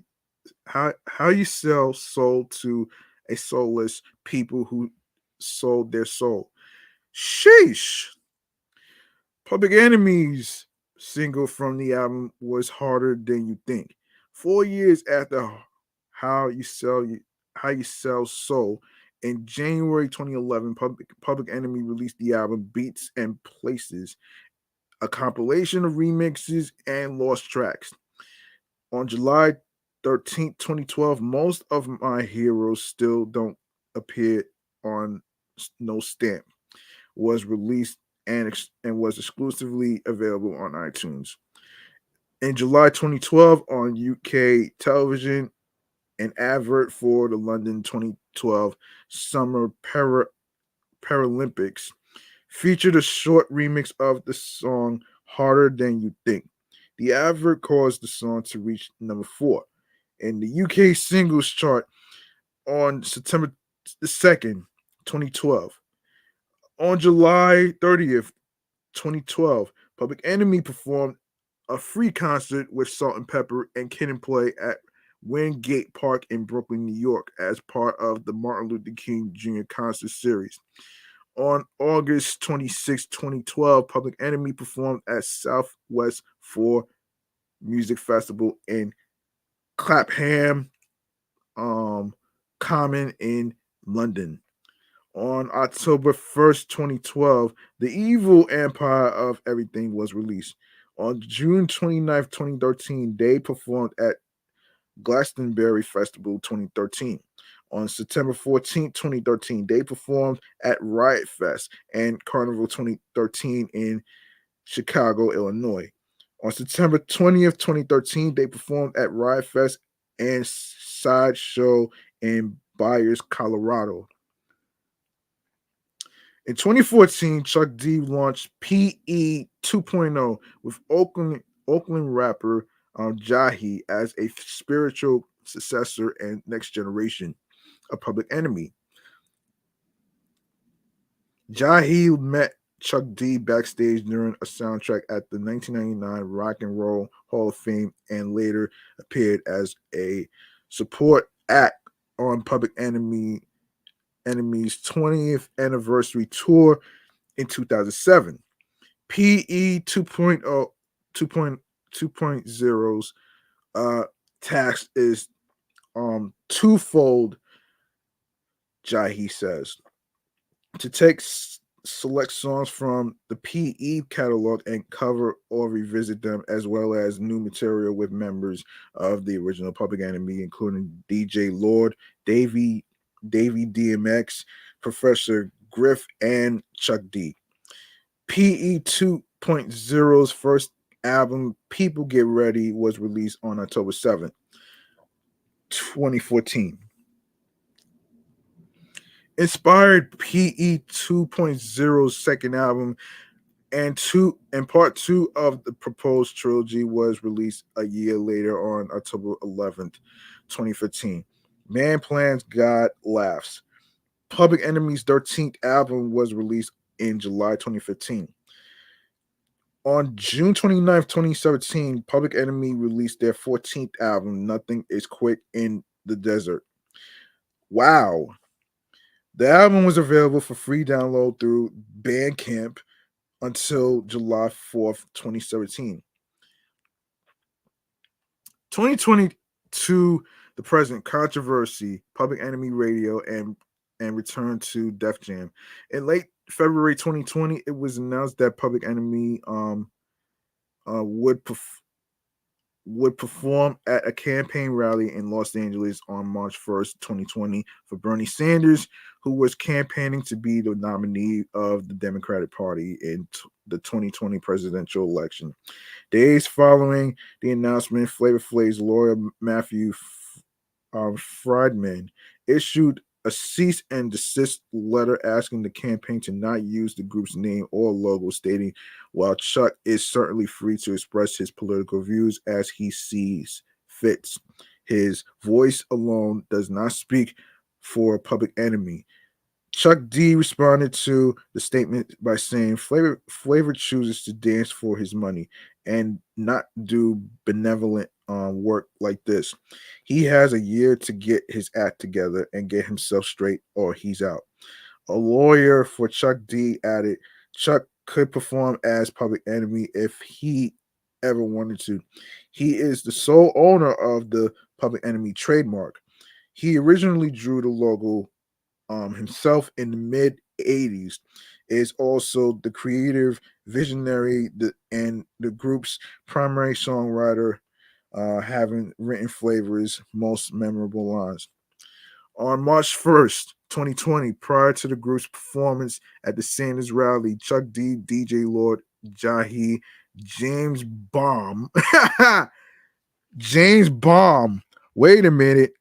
How You Sell Soul to a Soulless People Who Sold Their Soul." Sheesh. Public Enemy's single from the album was "Harder Than You Think." 4 years after How You Sell How You Sell Soul, in January 2011, Public Enemy released the album Beats and Places, a compilation of remixes and lost tracks. On July 13th, 2012, Most of My Heroes Still Don't Appear on No Stamp was released and was exclusively available on iTunes. In July 2012, on UK television, an advert for the London 2012 Summer Paralympics featured a short remix of the song Harder Than You Think. The advert caused the song to reach number 4 in the UK singles chart on September the 2nd, 2012. On July 30th, 2012, Public Enemy performed a free concert with Salt and Pepper and Kid and Play at Wingate Park in Brooklyn, New York, as part of the Martin Luther King Jr. concert series. On August 26, 2012, Public Enemy performed at Southwest 4 Music Festival in Clapham Common in London. On October 1st, 2012, The Evil Empire of Everything was released. On June 29th, 2013, they performed at Glastonbury Festival 2013. On September 14th, 2013, they performed at Riot Fest and Carnival 2013 in Chicago, Illinois. On September 20th, 2013, they performed at Riot Fest and Sideshow in Byers, Colorado. In 2014, Chuck D launched PE 2.0 with Oakland rapper Jahi as a spiritual successor and next generation of Public Enemy. Jahi met Chuck D backstage during a soundtrack at the 1999 Rock and Roll Hall of Fame and later appeared as a support act on Public Enemy's 20th anniversary tour in 2007. PE 2.0 2.0's task is twofold, Jahi says. to take select songs from the PE catalog and cover or revisit them, as well as new material with members of the original Public Enemy, including DJ Lord, Davey DMX, Professor Griff, and Chuck D. PE 2.0's first album, People Get Ready, was released on October 7th, 2014. Inspired PE 2.0's second album and part two of the proposed trilogy was released a year later on October 11th, 2015. Man Plans, God Laughs. Public Enemy's 13th album was released in July 2015. On June 29th, 2017, Public Enemy released their 14th album, Nothing Is Quick in the Desert. Wow. The album was available for free download through Bandcamp until July 4th, 2017. 2022, the present controversy, Public Enemy Radio, and return to Def Jam. In late February 2020, it was announced that Public Enemy would perform at a campaign rally in Los Angeles on March 1st, 2020 for Bernie Sanders, who was campaigning to be the nominee of the Democratic Party in the 2020 presidential election. Days following the announcement, Flavor Flav's lawyer Matthew Friedman issued a cease and desist letter asking the campaign to not use the group's name or logo, stating, while Chuck is certainly free to express his political views as he sees fits, his voice alone does not speak for Public Enemy. Chuck D responded to the statement by saying Flavor chooses to dance for his money and not do benevolent work like this. He has a year to get his act together and get himself straight, or he's out. A lawyer for Chuck D added, Chuck could perform as Public Enemy if he ever wanted to. He is the sole owner of the Public Enemy trademark. He originally drew the logo himself in the mid 80s, is also the creative visionary and the group's primary songwriter, having written Flavor's most memorable lines. On March 1st, 2020, prior to the group's performance at the Sanders rally, Chuck D, DJ Lord, Jahi, James Bomb, James Bomb, wait a minute,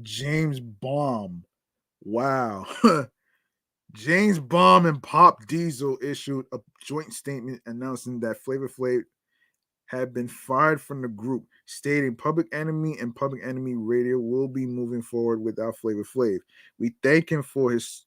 James Bomb. Wow. James Bomb and Pop Diesel issued a joint statement announcing that Flavor Flav had been fired from the group, stating Public Enemy and Public Enemy Radio will be moving forward without Flavor Flav. We thank him for his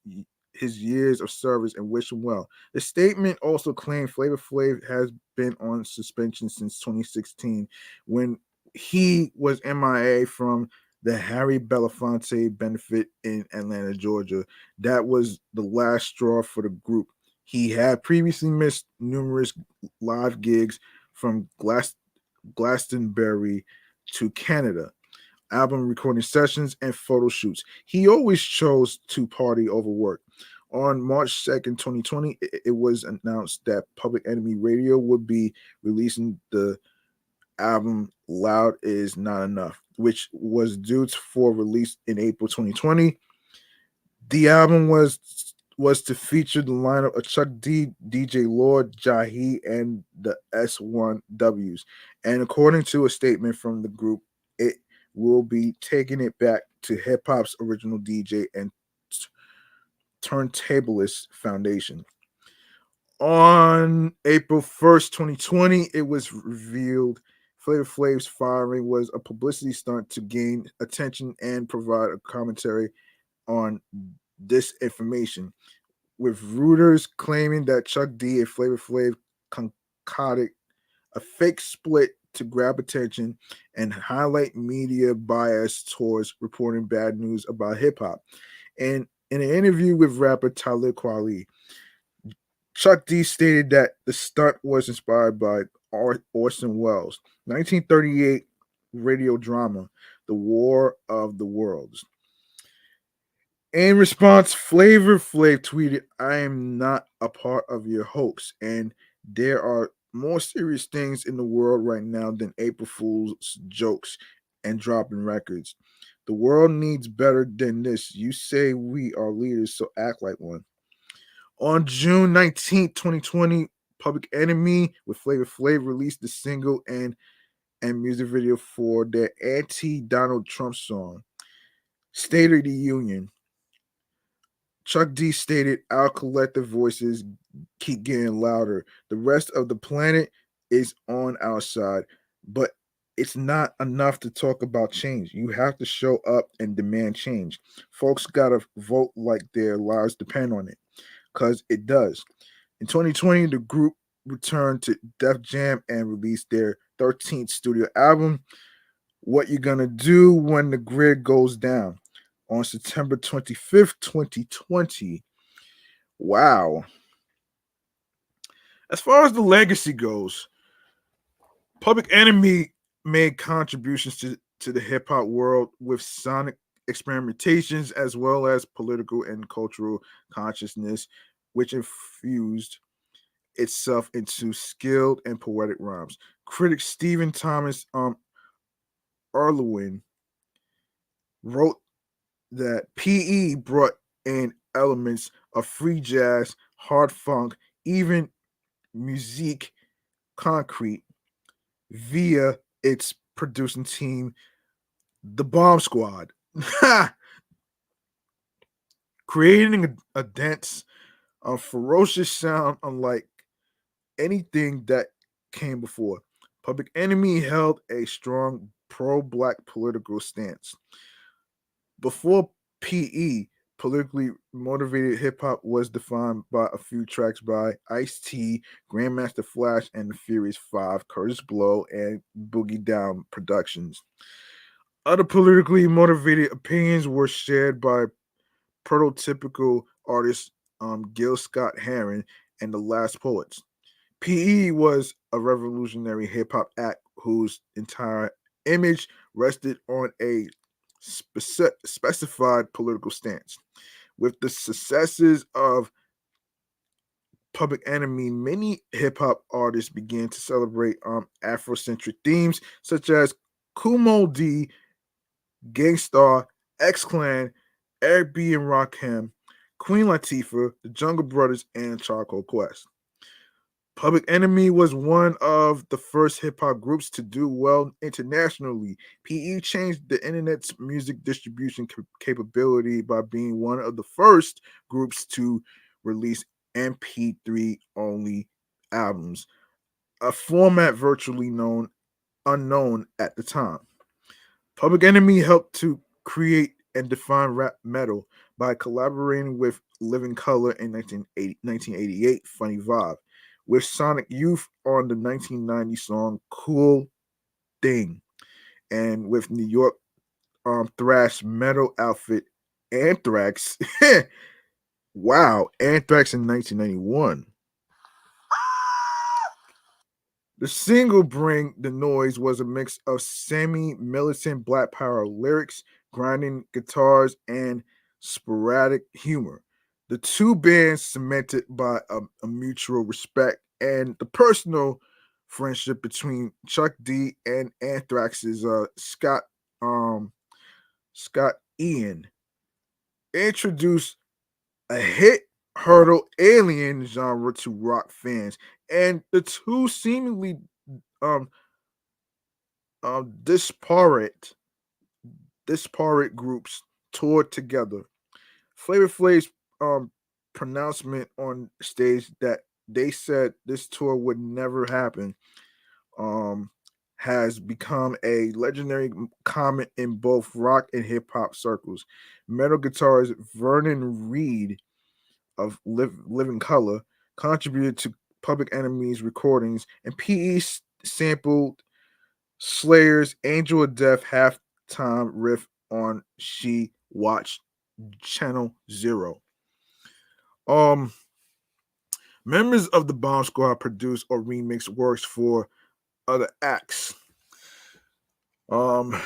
years of service and wish him well. The statement also claimed Flavor Flav has been on suspension since 2016 when he was MIA from the Harry Belafonte benefit in Atlanta, Georgia. That was the last straw for the group. He had previously missed numerous live gigs from Glastonbury to Canada, album recording sessions, and photo shoots. He always chose to party over work. On March 2nd, 2020, it was announced that Public Enemy Radio would be releasing the album Loud Is Not Enough, which was due for release in April 2020. The album was to feature the lineup of Chuck D, DJ Lord, Jahi, and the S1Ws. And according to a statement from the group, it will be taking it back to hip hop's original DJ and turntablist foundation. On April 1st, 2020, it was revealed Flavor Flav's firing was a publicity stunt to gain attention and provide a commentary on disinformation, with Reuters claiming that Chuck D and Flavor Flav concocted a fake split to grab attention and highlight media bias towards reporting bad news about hip hop. And in an interview with rapper Talib Kweli, Chuck D stated that the stunt was inspired by Orson Welles. 1938 radio drama, The War of the Worlds. In response, Flavor Flav tweeted, "I am not a part of your hoax, and there are more serious things in the world right now than April Fool's jokes and dropping records. The world needs better than this. You say we are leaders, so act like one." On June 19th, 2020, Public Enemy with Flavor Flav released the single and music video for their anti-Donald Trump song, State of the Union. Chuck D stated, "Our collective voices keep getting louder. The rest of the planet is on our side, but it's not enough to talk about change. You have to show up and demand change. Folks gotta vote like their lives depend on it, because it does." In 2020, the group returned to Def Jam and released their 13th studio album, What You Gonna Do When the Grid Goes Down, on September 25th, 2020. Wow. As far as the legacy goes, Public Enemy made contributions to the hip hop world with sonic experimentations as well as political and cultural consciousness, which infused itself into skilled and poetic rhymes. Critic Stephen Thomas Erlewine wrote that PE brought in elements of free jazz, hard funk, even musique concrete via its producing team, the Bomb Squad, creating a dense, ferocious sound unlike anything that came before. Public Enemy held a strong pro-black political stance. Before PE, politically motivated hip hop was defined by a few tracks by Ice-T, Grandmaster Flash, and the Furious Five, Curtis Blow, and Boogie Down Productions. Other politically motivated opinions were shared by prototypical artists Gil Scott Heron and the Last Poets. PE was a revolutionary hip hop act whose entire image rested on a specified political stance. With the successes of Public Enemy, many hip hop artists began to celebrate Afrocentric themes such as Kumo D, Gangstar, X Clan, Eric B. and Rakim, Queen Latifah, the Jungle Brothers, and Charcoal Quest. Public Enemy was one of the first hip hop groups to do well internationally. PE changed the internet's music distribution capability by being one of the first groups to release MP3 only albums, a format virtually unknown at the time. Public Enemy helped to create and define rap metal by collaborating with Living Color in 1988, Funny Vibe, with Sonic Youth on the 1990 song Cool Thing, and with New York thrash metal outfit Anthrax. Wow, Anthrax in 1991. The single Bring the Noise was a mix of semi-militant black power lyrics, grinding guitars, and sporadic humor. The two bands cemented by a mutual respect and the personal friendship between Chuck D and Anthrax's um, Scott Ian introduced a hit hurdle alien genre to rock fans, and the two seemingly um disparate groups toured together. Flavor Flav's um pronouncement on stage that they said this tour would never happen um has become a legendary comment in both rock and hip hop circles. Metal guitarist Vernon Reid of Living Color contributed to Public Enemy's recordings, and PE sampled Slayer's Angel of Death halftime riff on She Watched Channel Zero. Um, Members of the Bomb Squad produced or remixed works for other acts. Um,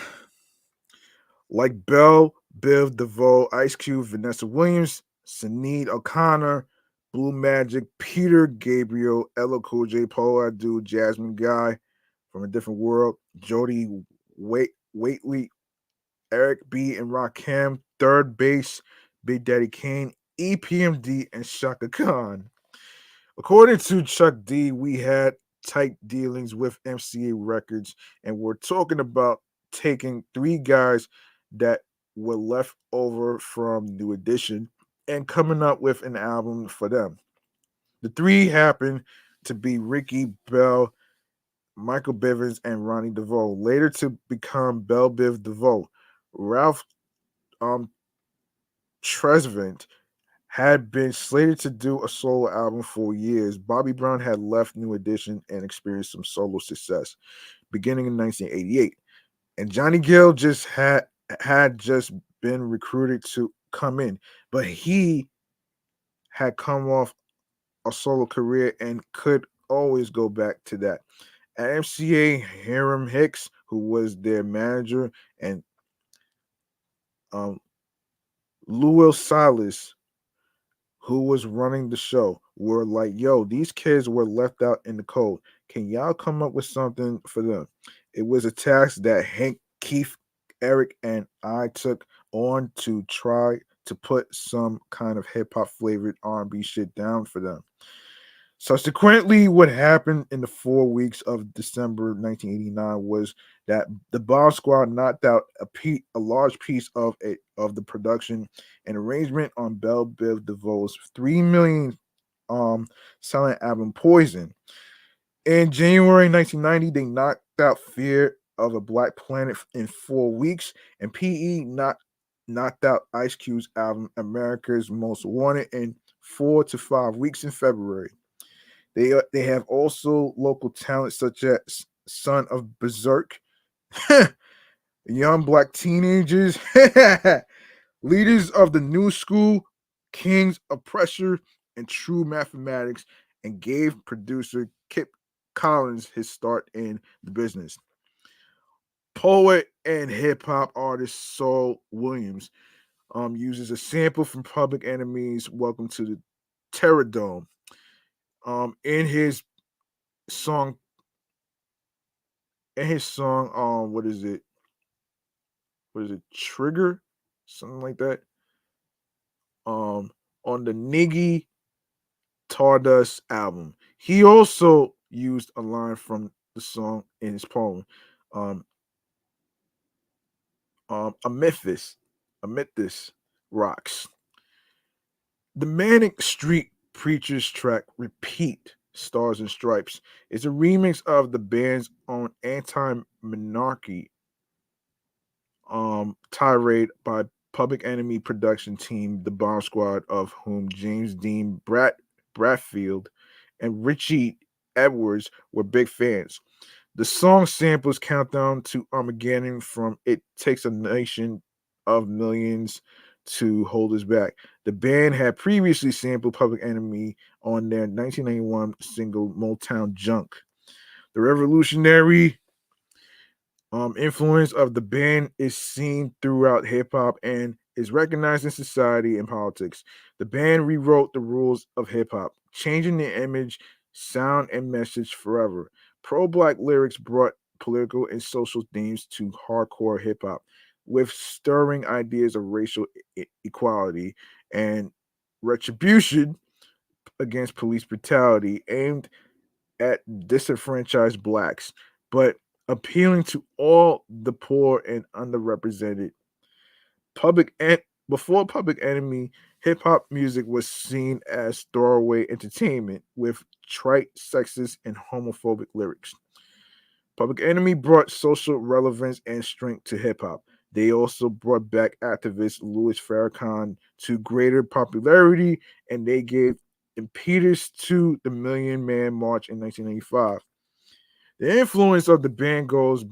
like Bell, Biv DeVoe, Ice Cube, Vanessa Williams, Sinead O'Connor, Blue Magic, Peter Gabriel, Ella Cool J, Paul Abdul, Jasmine Guy from a Different World, Jody Waitley, Eric B. and Rakim, Third Base, Big Daddy Kane, EPMD, and Shaka Khan. According to Chuck D, we had tight dealings with MCA Records, and we're talking about taking three guys that were left over from New Edition and coming up with an album for them. The three happened to be Ricky Bell, Michael Bivins, and Ronnie DeVoe, later to become Bell Biv DeVoe. Ralph um, Tresvant had been slated to do a solo album for years. Bobby Brown had left New Edition and experienced some solo success beginning in 1988. And Johnny Gill just had just been recruited to come in, but he had come off a solo career and could always go back to that. At MCA, Hiram Hicks, who was their manager, and um, Lewis Silas, who was running the show, were like, yo, these kids were left out in the cold. Can y'all come up with something for them? It was a task that Hank, Keith, Eric, and I took on to try to put some kind of hip hop flavored R&B shit down for them. Subsequently, what happened in the 4 weeks of December 1989 was that the Bomb Squad knocked out a large piece of the production and arrangement on Bell Biv DeVoe's 3 million selling album Poison. In January 1990, they knocked out Fear of a Black Planet in 4 weeks, and PE knocked out Ice Cube's album America's Most Wanted in 4 to 5 weeks in February. They have also local talent such as Son of Berserk, young black teenagers, leaders of the new school, kings of pressure and true mathematics, and gave producer Kip Collins his start in the business. Poet and hip hop artist Saul Williams uses a sample from Public Enemy's "Welcome to the Terror Dome" in song his song, what is it, Trigger, something like that. Um, on the Niggy Tardust album, he also used a line from the song in his poem, um, Amethys, Amethys rocks. The Manic Street Preachers track "Repeat." Stars and Stripes is a remix of the band's own anti-monarchy tirade by Public Enemy production team, the Bomb Squad, of whom James Dean Bradfield and Richie Edwards were big fans. The song samples Countdown to Armageddon from It Takes a Nation of Millions to Hold Us Back. The band had previously sampled Public Enemy on their 1991 single Motown Junk. The revolutionary influence of the band is seen throughout hip hop and is recognized in society and politics. The band rewrote the rules of hip hop, changing the image, sound, and message forever. Pro black lyrics brought political and social themes to hardcore hip hop, with stirring ideas of racial equality and retribution against police brutality aimed at disenfranchised blacks, but appealing to all the poor and underrepresented. Public en- Before Public Enemy, hip hop music was seen as throwaway entertainment with trite, sexist, and homophobic lyrics. Public Enemy brought social relevance and strength to hip hop. They also brought back activist Louis Farrakhan to greater popularity, and they gave impetus to the Million Man March in 1995. The influence of the band goes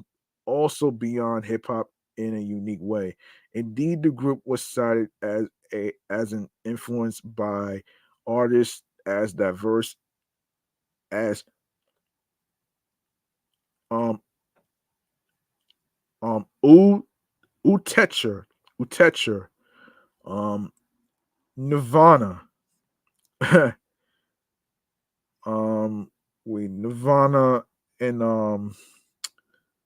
also beyond hip hop in a unique way. Indeed, the group was cited as an influence by artists as diverse as Um, U Utecher, Utecher, um, Nirvana, wait, Nirvana and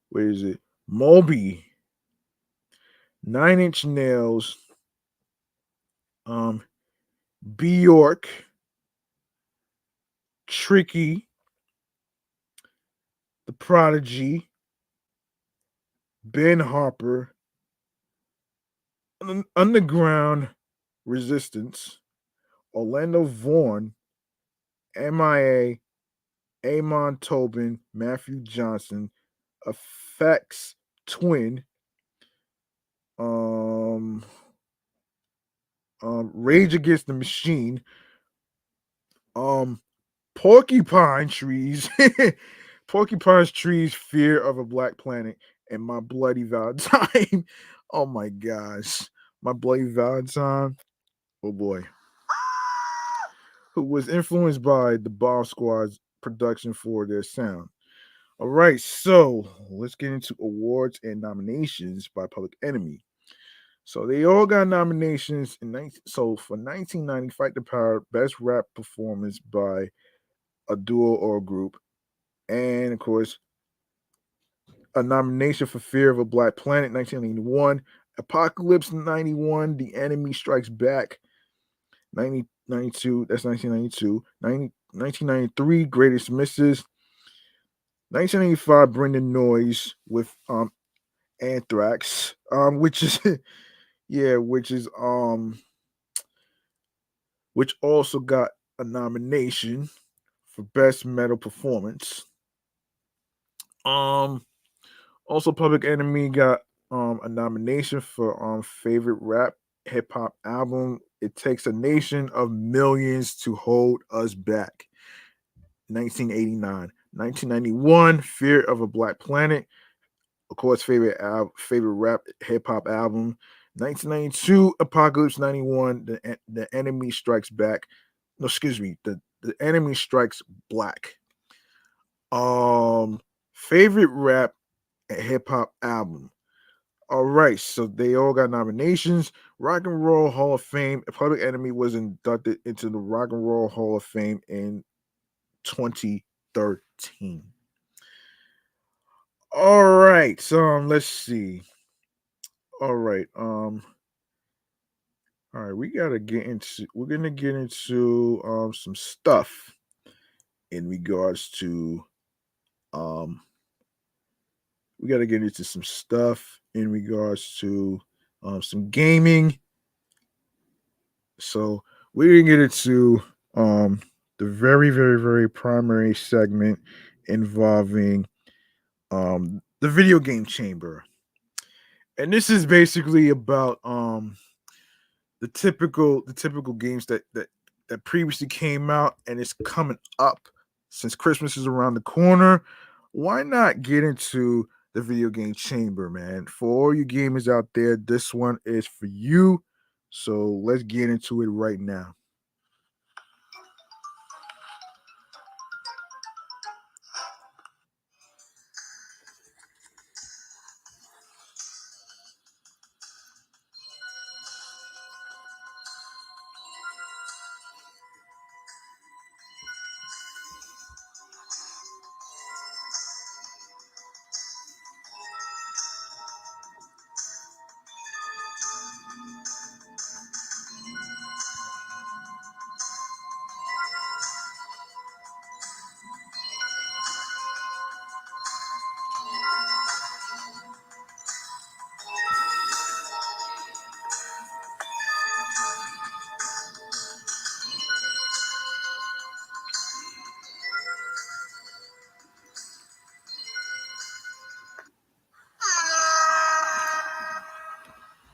where is it? Moby, 9 Inch Nails, um, Bjork, Tricky, The Prodigy, Ben Harper, Underground Resistance, Orlando Vaughn, MIA, Amon Tobin, Matthew Johnson, Effects Twin, um, Rage Against the Machine, um, Porcupine Trees, Porcupine Trees, Fear of a Black Planet, and My Bloody Valentine. Oh my gosh, My Bloody Valentine. Oh boy, who was influenced by the Bomb Squad's production for their sound. All right, so let's get into awards and nominations by Public Enemy. So they all got nominations in 19, so for 1990 Fight the Power Best Rap Performance by a Duo or a Group, and of course a nomination for Fear of a Black Planet 1991, Apocalypse 91, The Enemy Strikes Back 1992, that's 1992, 1993 Greatest Misses, 1985 Brendan Noise with Anthrax, which is yeah, which also got a nomination for Best Metal Performance. Um, Also Public Enemy got a nomination for Favorite Rap Hip Hop Album. It Takes a Nation of Millions to Hold Us Back. 1989, 1991, Fear of a Black Planet. Of course, favorite rap hip hop album. 1992, Apocalypse 91, the Enemy Strikes Back. No, excuse me, the Enemy Strikes Black. Um, Favorite rap hip hop album. All right, so they all got nominations. Rock and Roll Hall of Fame. Public Enemy was inducted into the Rock and Roll Hall of Fame in 2013. All right, so let's see. All right, all right, we're gonna get into some stuff in regards to um we gotta get into some stuff in regards to some gaming. So we're gonna get into the very, very, very primary segment involving the video game chamber. And this is basically about the typical games that previously came out and it's coming up since Christmas is around the corner. Why not get into the video game chamber, man? For all you gamers out there, this one is for you. So let's get into it right now.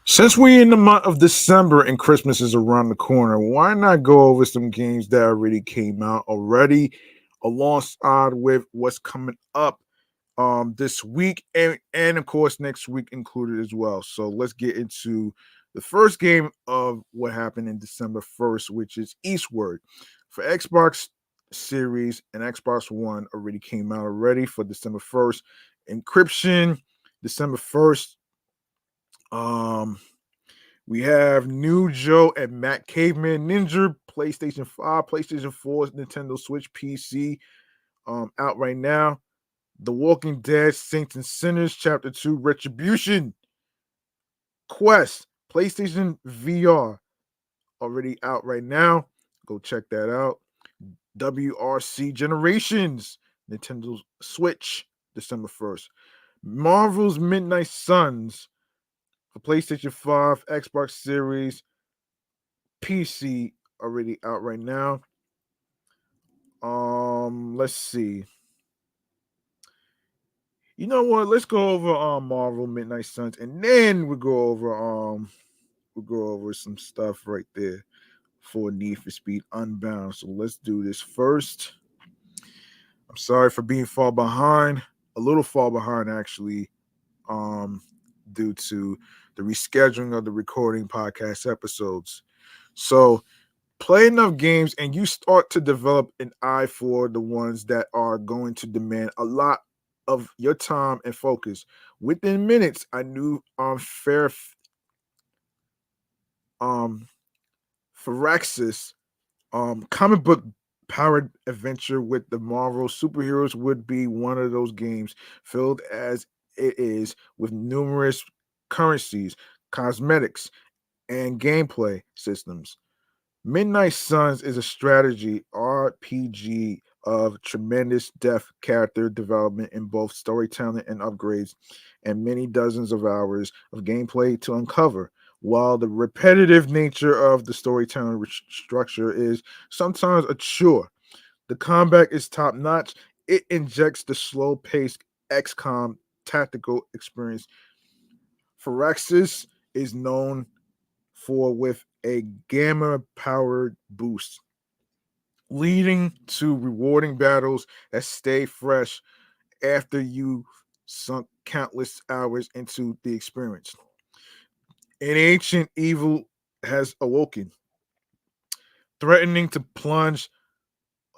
Since we're in the month of December and Christmas is around the corner, why not go over some games that already came out already, alongside with what's coming up this week and of course next week included as well. So let's get into the first game of what happened in December 1st, which is Eastward. For Xbox series and Xbox One already came out already for December 1st. Encryption, December 1st. Um, we have New Joe and Matt Caveman Ninja, PlayStation 5, PlayStation 4, Nintendo Switch, PC, out right now. The Walking Dead, Saints and Sinners, Chapter 2, Retribution, Quest, PlayStation VR, already out right now. Go check that out. WRC Generations, Nintendo Switch, December 1st. Marvel's Midnight Suns for PlayStation 5, Xbox Series, PC, already out right now. Let's see. You know what? Let's go over Marvel Midnight Suns, and then we'll go over some stuff right there for Need for Speed Unbound. So let's do this first. I'm sorry for being far behind, a little far behind actually, due to the rescheduling of the recording podcast episodes. So play enough games and you start to develop an eye for the ones that are going to demand a lot of your time and focus. Within minutes, I knew um Phyrexis, comic book powered adventure with the Marvel superheroes would be one of those games filled as it is with numerous currencies, cosmetics, and gameplay systems. Midnight Suns is a strategy RPG of tremendous depth, character development in both storytelling and upgrades, and many dozens of hours of gameplay to uncover. While the repetitive nature of the storytelling structure is sometimes a chore, the combat is top notch. It injects the slow paced XCOM tactical experience. Phyrexis is known for with a gamma powered boost, leading to rewarding battles that stay fresh after you sunk countless hours into the experience. An ancient evil has awoken, threatening to plunge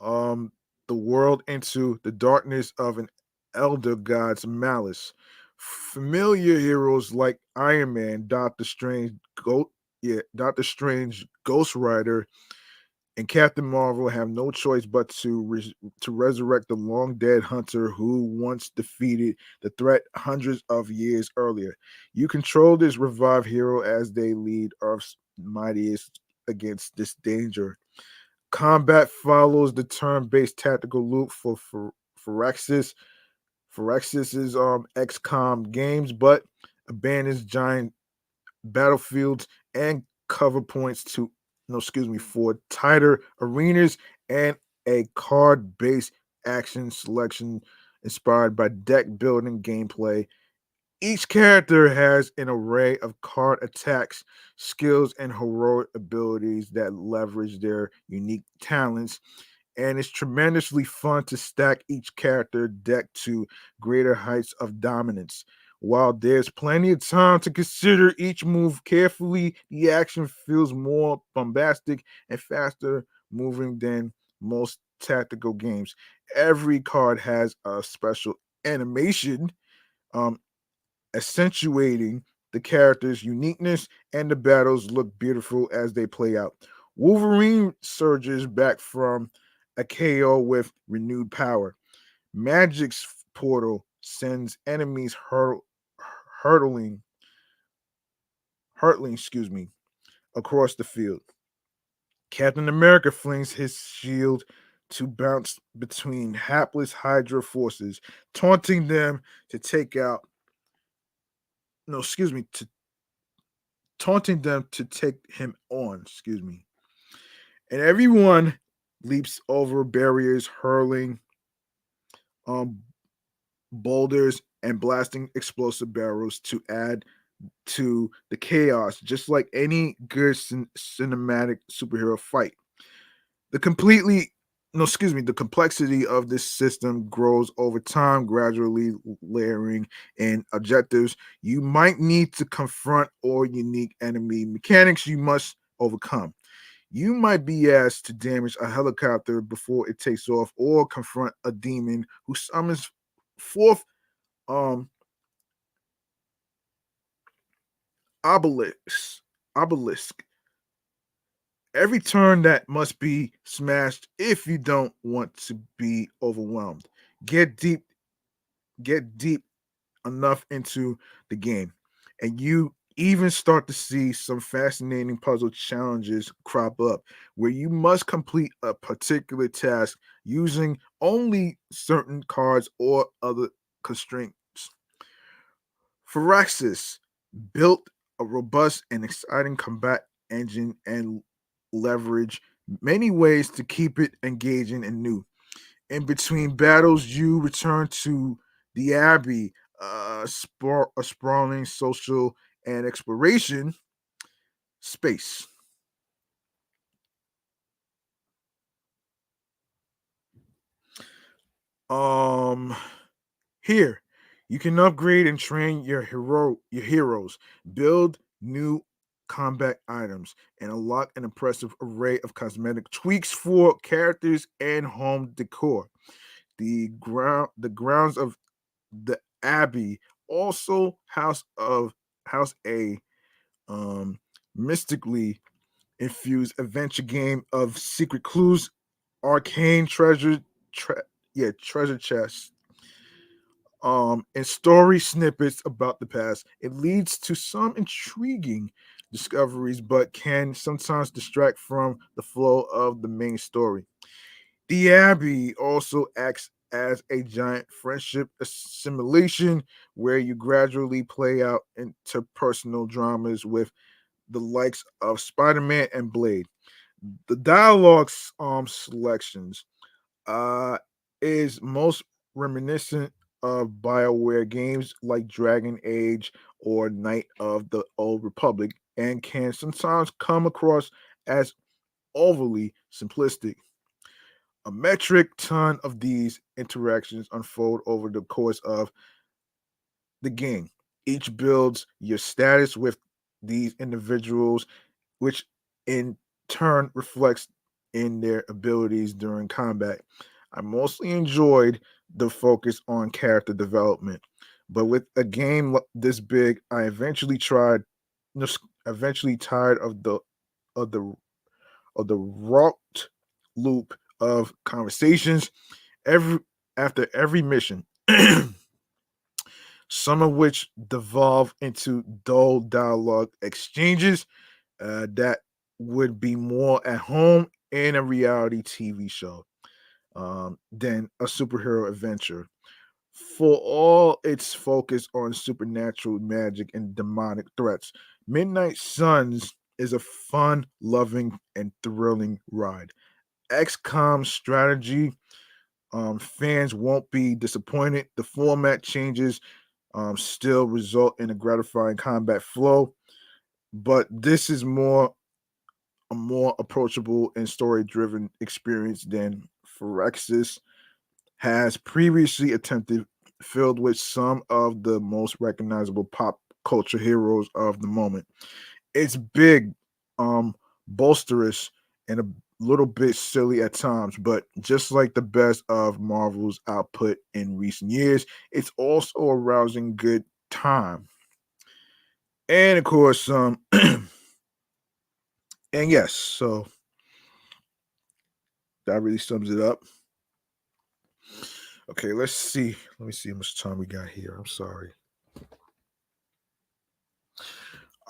um, the world into the darkness of an elder god's malice. Familiar heroes like Iron Man, Doctor Strange, Ghost Rider, and Captain Marvel have no choice but to resurrect the long dead hunter who once defeated the threat hundreds of years earlier. You control this revived hero as they lead Earth's mightiest against this danger. Combat follows the turn-based tactical loop for Phyrexis. Phyrexis's XCOM games, but abandons giant battlefields and cover points to for tighter arenas and a card-based action selection inspired by deck building gameplay. Each character has an array of card attacks, skills, and heroic abilities that leverage their unique talents, and it's tremendously fun to stack each character deck to greater heights of dominance. While there's plenty of time to consider each move carefully, the action feels more bombastic and faster moving than most tactical games. Every card has a special animation, um, accentuating the character's uniqueness, and the battles look beautiful as they play out. Wolverine surges back from a KO with renewed power. Magic's portal sends enemies hurtling, across the field. Captain America flings his shield to bounce between hapless Hydra forces, taunting them to take out. No, excuse me, to taunting them to take him on. Excuse me. And everyone leaps over barriers, hurling um, boulders and blasting explosive barrels to add to the chaos, just like any good cinematic superhero fight. The completely no, excuse me, the complexity of this system grows over time, gradually layering in objectives you might need to confront or unique enemy mechanics you must overcome. You might be asked to damage a helicopter before it takes off, or confront a demon who summons forth um obelisk. Obelisk. Every turn that must be smashed if you don't want to be overwhelmed. Get deep, get deep enough into the game, and you even start to see some fascinating puzzle challenges crop up where you must complete a particular task using only certain cards or other constraints. Phyrexis built a robust and exciting combat engine and leverage many ways to keep it engaging and new. In between battles, you return to the Abbey, a sprawling social and exploration space. Um, Here, you can upgrade and train your heroes, build new combat items, and unlock an impressive array of cosmetic tweaks for characters and home decor. The grounds of the Abbey also house a um mystically infused adventure game of secret clues, arcane tre- treasure chests, and story snippets about the past. It leads to some intriguing discoveries, but can sometimes distract from the flow of the main story. The Abbey also acts as a giant friendship assimilation where you gradually play out interpersonal dramas with the likes of Spider-Man and Blade. The dialogues selections uh is most reminiscent of BioWare games like Dragon Age or Knight of the Old Republic, and can sometimes come across as overly simplistic. A metric ton of these interactions unfold over the course of the game. Each builds your status with these individuals, which in turn reflects in their abilities during combat. I mostly enjoyed the focus on character development, but with a game this big, I eventually tired of the of the route loop of conversations every after every mission. Some of which devolve into dull dialogue exchanges that would be more at home in a reality TV show than a superhero adventure. For all its focus on supernatural magic and demonic threats, Midnight Suns is a fun, loving, and thrilling ride. XCOM strategy, fans won't be disappointed. The format changes still result in a gratifying combat flow, but this is a more approachable and story driven experience than Phyrexis has previously attempted, filled with some of the most recognizable pop culture heroes of the moment. It's big, bolsterous, and a little bit silly at times, but just like the best of Marvel's output in recent years, it's also a rousing good time. And of course, and yes, so that really sums it up. Okay, let's see. Let me see how much time we got here. I'm sorry.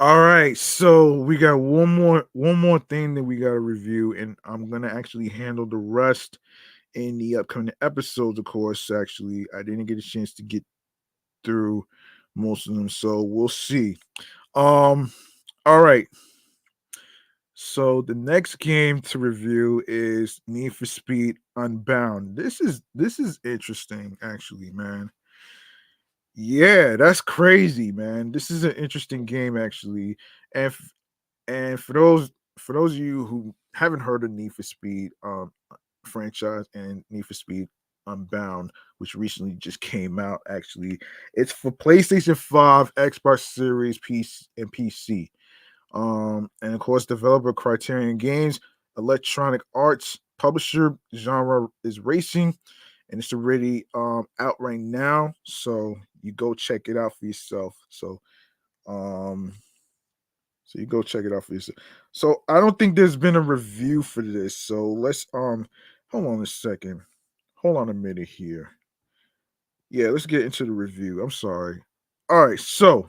All right, so we got one more thing that we got to review, and I'm gonna actually handle the rest in the upcoming episodes. Of course, actually, I didn't get a chance to get through most of them, so we'll see. Um, all right. So the next game to review is Need for Speed Unbound. This is interesting, actually, man. Yeah, that's crazy, man. This is an interesting game, actually, and and for those of you who haven't heard of Need for Speed franchise and Need for Speed Unbound, which recently just came out, actually, it's for PlayStation 5, Xbox Series, PC, and PC. And of course, developer Criterion Games, Electronic Arts, publisher genre is racing, and it's already out right now. So you go check it out for yourself. Um so you go check it out for yourself. So I don't think there's been a review for this. So let's hold on a second. Hold on a minute here. Yeah, let's get into the review. I'm sorry. All right, so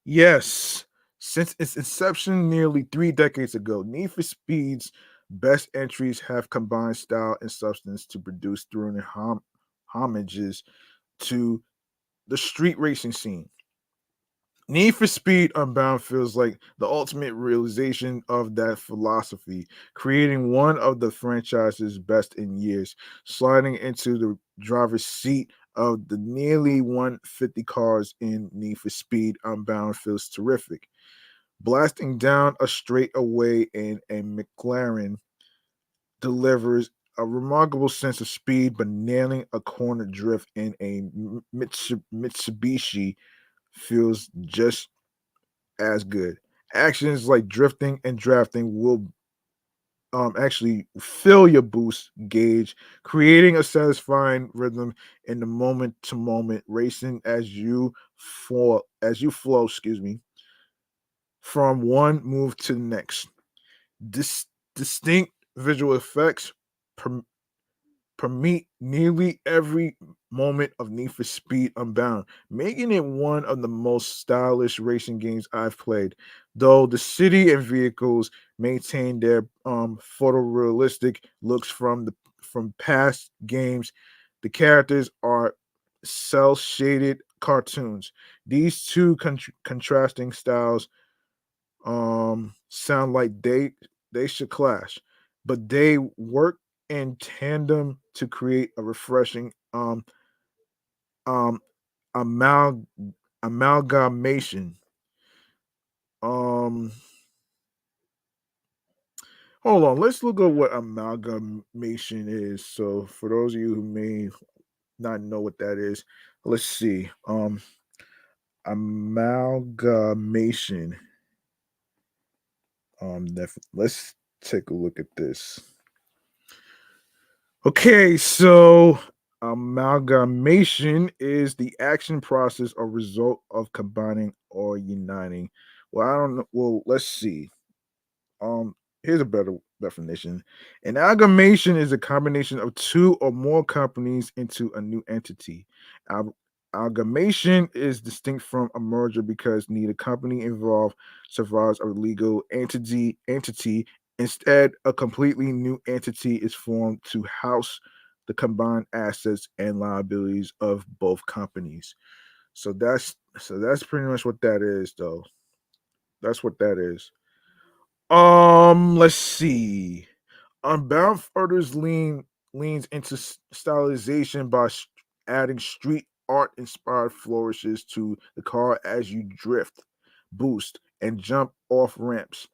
yes, since its inception nearly 3 decades ago, Need for Speed's best entries have combined style and substance to produce thrilling homages to the street racing scene. Need for Speed Unbound feels like the ultimate realization of that philosophy, creating one of the franchise's best in years. Sliding into the driver's seat of the nearly 150 cars in Need for Speed Unbound feels terrific. Blasting down a straightaway in a McLaren delivers a remarkable sense of speed, but nailing a corner drift in a Mitsubishi feels just as good. Actions like drifting and drafting will actually fill your boost gauge, creating a satisfying rhythm in the moment to moment racing as you flow, from one move to the next. Dis- Distinct visual effects permeate nearly every moment of Need for Speed Unbound, making it one of the most stylish racing games I've played. Though the city and vehicles maintain their photorealistic looks from past games, the characters are cel shaded cartoons. These two contrasting styles sound like they should clash, but they work in tandem to create a refreshing um amal- amalgamation. Um Hold on, let's look at what amalgamation is. So for those of you who may not know what that is, let's see. Amalgamation. Let's take a look at this. Okay, so amalgamation is the action process or result of combining or uniting. Well, I don't know. Well, let's see. Um, Here's a better definition. An amalgamation is a combination of two or more companies into a new entity. Al- Amalgamation is distinct from a merger because neither company involved survives a legal entity. Instead, a completely new entity is formed to house the combined assets and liabilities of both companies. So that's pretty much what that is, though. That's what that is. Let's see. Unbound Further's leans into stylization by adding street art inspired flourishes to the car as you drift, boost, and jump off ramps.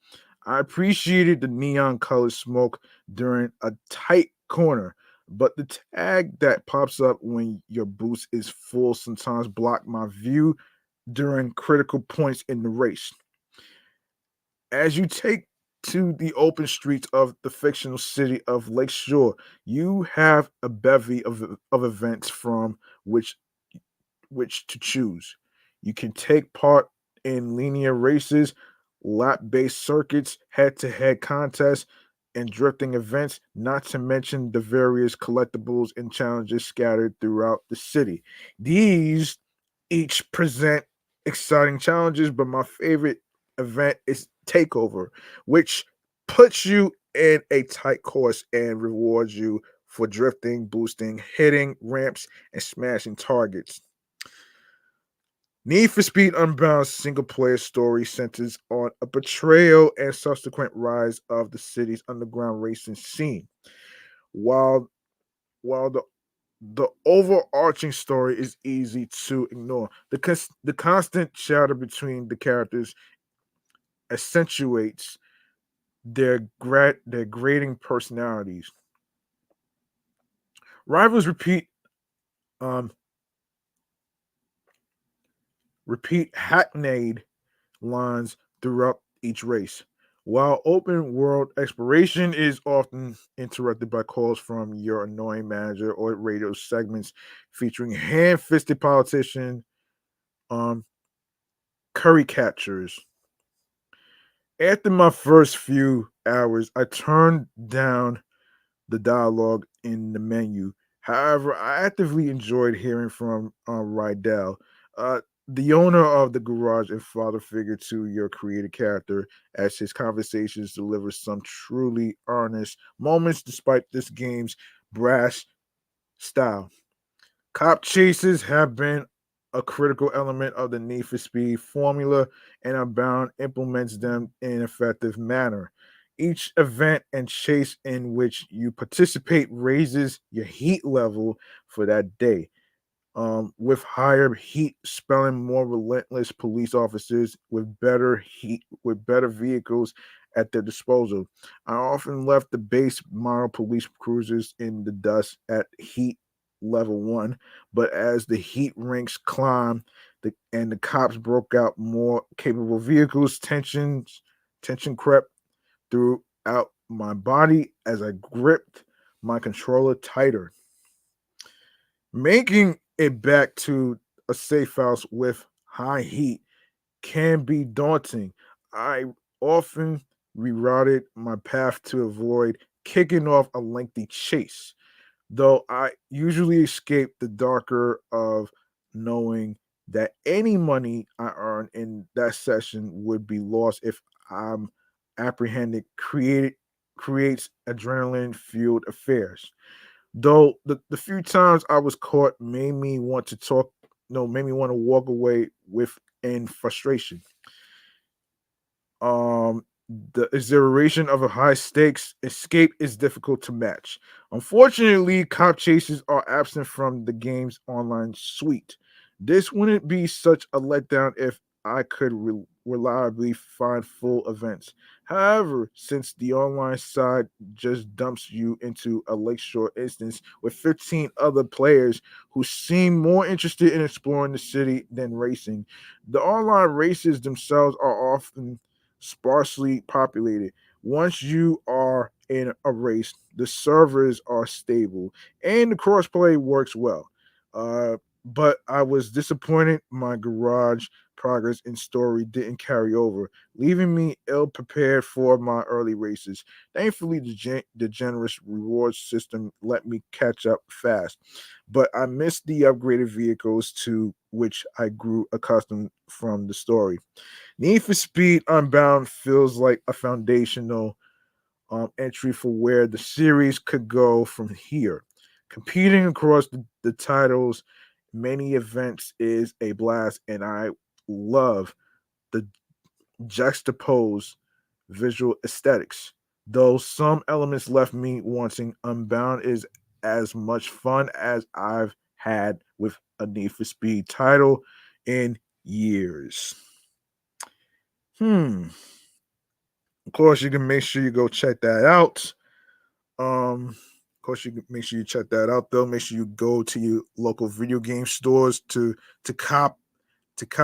I appreciated the neon colored smoke during a tight corner, but the tag that pops up when your boost is full sometimes block my view during critical points in the race. As you take to the open streets of the fictional city of Lakeshore, you have a bevy of events from which to choose. You can take part in linear races, lap based circuits, head to head contests, and drifting events, not to mention the various collectibles and challenges scattered throughout the city. These each present exciting challenges, but my favorite event is Takeover, which puts you in a tight course and rewards you for drifting, boosting, hitting ramps, and smashing targets. Need for Speed Unbound's single player story centers on a betrayal and subsequent rise of the city's underground racing scene. While while the overarching story is easy to ignore, the constant chatter between the characters accentuates their grating personalities. Rivals um repeat hackneyed lines throughout each race. While open world exploration is often interrupted by calls from your annoying manager or radio segments featuring hand fisted politician um, curry catchers. After my first few hours, I turned down the dialogue in the menu. However, I actively enjoyed hearing from Rydell, the owner of the garage and father figure to your creative character, as his conversations deliver some truly earnest moments despite this game's brash style. Cop chases have been a critical element of the Need for Speed formula, and Unbound implements them in an effective manner. Each event and chase in which you participate raises your heat level for that day, with higher heat spelling more relentless police officers with better vehicles at their disposal. I often left the base model police cruisers in the dust at heat level 1, but as the heat ranks climbed and the cops broke out more capable vehicles, tension crept throughout my body as I gripped my controller tighter. Making it back to a safe house with high heat can be daunting. I often rerouted my path to avoid kicking off a lengthy chase, though I usually escape the darker of knowing that any money I earn in that session would be lost if I'm apprehended creates adrenaline fueled affairs. Though the few times I was caught made me want to talk, no, made me want to walk away with in frustration. Um, the exhilaration of a high stakes escape is difficult to match. Unfortunately, cop chases are absent from the game's online suite. This wouldn't be such a letdown if I could reliably find full events. However, since the online side just dumps you into a lakeshore instance with 15 other players who seem more interested in exploring the city than racing, the online races themselves are often sparsely populated. Once you are in a race, the servers are stable and the crossplay works well. But I was disappointed my garage progress and story didn't carry over, leaving me ill prepared for my early races. Thankfully, the generous rewards system let me catch up fast, but I missed the upgraded vehicles to which I grew accustomed from the story. Need for Speed Unbound feels like a foundational entry for where the series could go from here. Competing across the titles, many events is a blast, and I love the juxtaposed visual aesthetics. Though some elements left me wanting, Unbound is as much fun as I've had with a Need for Speed title in years. Of course, you can make sure you go check that out. Of course, you can make sure you check that out. Though, make sure you go to your local video game stores to cop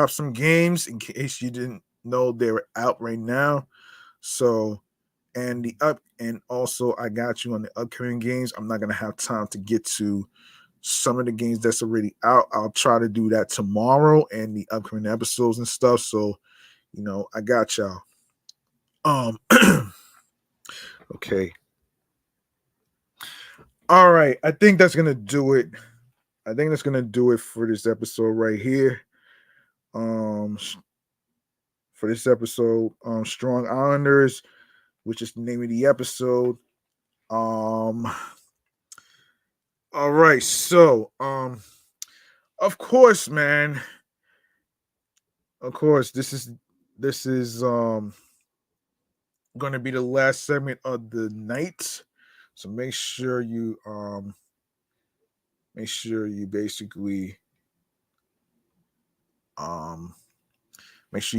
some games in case you didn't know they were out right now. So, and also I got you on the upcoming games. I'm not gonna have time to get to some of the games that's already out. I'll try to do that tomorrow and the upcoming episodes and stuff. So, I got y'all. Um, okay. All right. I think that's gonna do it. I think that's gonna do it for this episode right here. Um, for this episode, Strong Islanders, which is the name of the episode. Um, all right. So, of course, man. Of course, this is gonna be the last segment of the night. So make sure you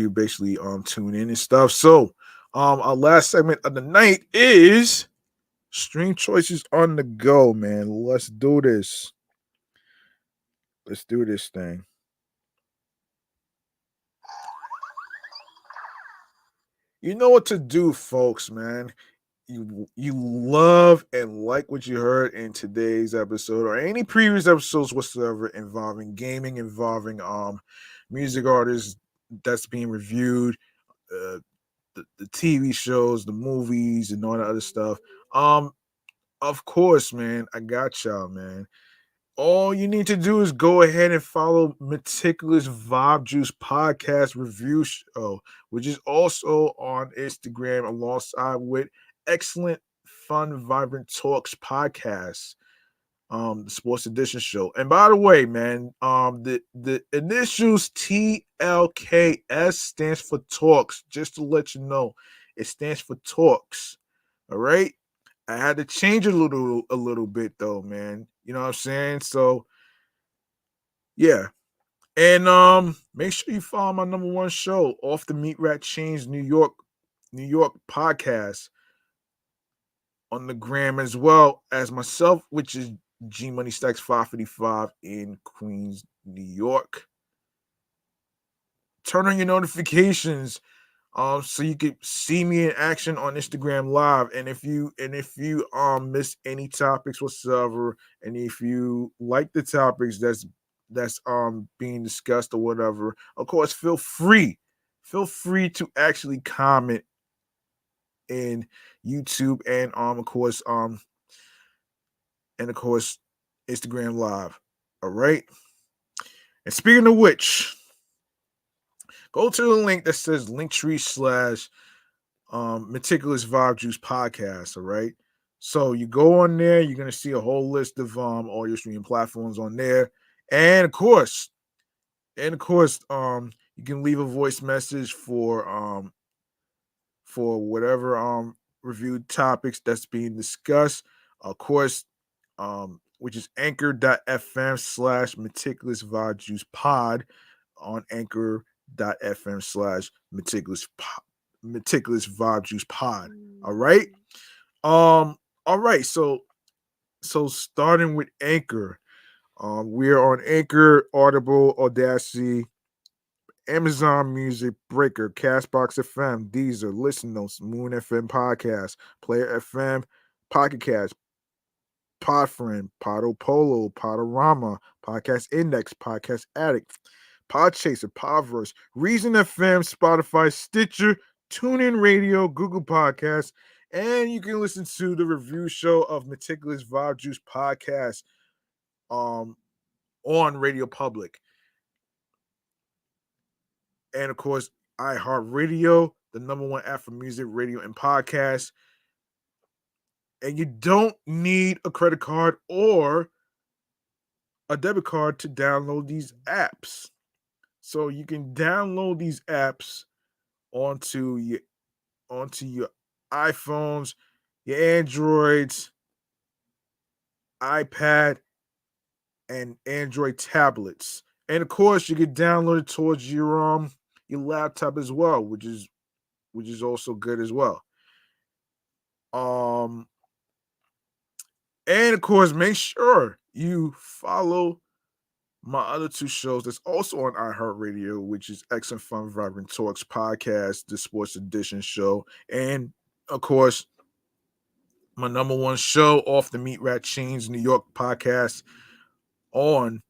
basically um tune in and stuff. So our last segment of the night is stream choices on the go, man. Let's do this. Let's do this thing. You know what to do, folks, man. You love and like what you heard in today's episode or any previous episodes whatsoever involving gaming, involving music artists that's being reviewed, uh, the TV shows, the movies, and all that other stuff. Um, of course, man, I got y'all, man. All you need to do is go ahead and follow Meticulous Vibe Juice Podcast Review Show, which is also on Instagram alongside with Excellent Fun Vibrant Talks Podcast, the Sports Edition show. And by the way, man, the initials TLKS stands for Talks. Just to let you know, it stands for Talks. All right. I had to change a little bit though, man. You know what I'm saying? So yeah. And make sure you follow my number one show, Off the Meat Rat Chains New York podcast on the gram, as well as myself, which is G Money Stacks 555 in Queens, New York. Turn on your notifications so you can see me in action on Instagram Live. And if you miss any topics whatsoever, and if you like the topics that's being discussed or whatever, of course feel free to actually comment in YouTube and of course Instagram Live. All right. And speaking of which, go to the link that says Linktree/ Meticulous Vibe Juice Podcast. All right. So you go on there, you're gonna see a whole list of audio streaming platforms on there. And of course, you can leave a voice message for whatever reviewed topics that's being discussed. Of course, which is anchor.fm/ meticulous vibe juice pod on anchor.fm/ meticulous vibe juice pod. All right. All right. So starting with Anchor, we're on Anchor, Audible, Audacity, Amazon Music, Breaker, Castbox FM, Deezer, Listen Notes, Moon FM Podcast, Player FM, Pocket Cast, Podfriend, Podopolo, Podorama, Podcast Index, Podcast Addict, Podchaser, Podverse, Reason FM, Spotify, Stitcher, TuneIn Radio, Google Podcasts, and you can listen to the review show of Meticulous Vibe Juice Podcast um, on Radio Public. And of course, iHeartRadio, the number one app for music, radio, and podcasts. And you don't need a credit card or a debit card to download these apps. So you can download these apps onto your iPhones, your Androids, iPad, and Android tablets. And of course, you can download it towards your laptop as well, which is also good as well. Um, and of course, make sure you follow my other two shows that's also on iHeartRadio, which is Excellent Fun Vibrant Talks Podcast, the Sports Edition show, and of course, my number one show, Off the Meat Rat Chains New York podcast on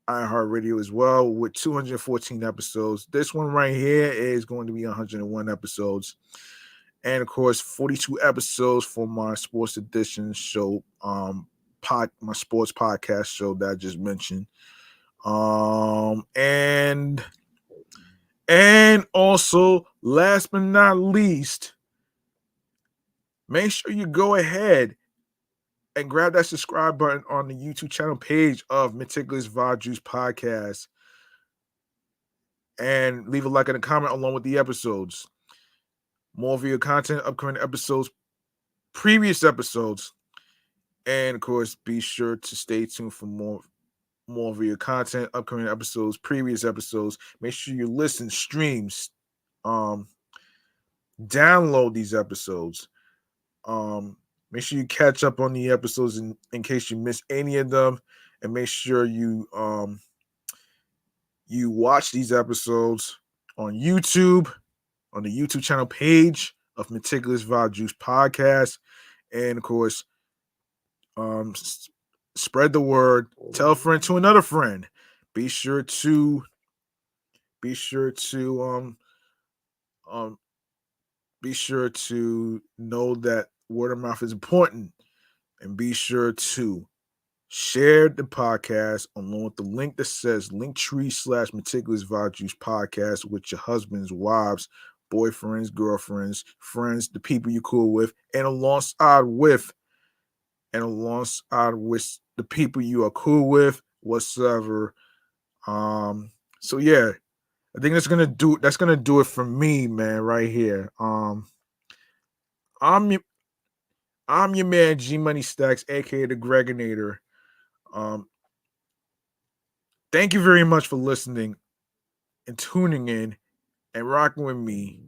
iHeartRadio as well, with 214 episodes. This one right here is going to be 101 episodes. And of course, 42 episodes for my Sports Edition show, my sports podcast show that I just mentioned. And also, last but not least, make sure you go ahead and grab that subscribe button on the YouTube channel page of Meticulous Vibe Juice Podcast, and leave a like and a comment along with the episodes. More video content, upcoming episodes, previous episodes, and of course, be sure to stay tuned for more video content, upcoming episodes, previous episodes. Make sure you listen, streams, download these episodes. Make sure you catch up on the episodes in case you miss any of them, and make sure you watch these episodes on YouTube on the YouTube channel page of Meticulous Vibe Juice Podcast. And of course, spread the word. Tell a friend to another friend. Be sure to be sure to be sure to know that word of mouth is important, and be sure to share the podcast along with the link that says Linktree/Meticulous Vibe Juice Podcast with your husbands, wives, boyfriends, girlfriends, friends, the people you cool with, and alongside with the people you are cool with, whatsoever. So yeah, I think that's gonna do it for me, man, right here. I'm your I'm your man G Money Stacks, aka the Gregonator. Um, thank you very much for listening and tuning in and rocking with me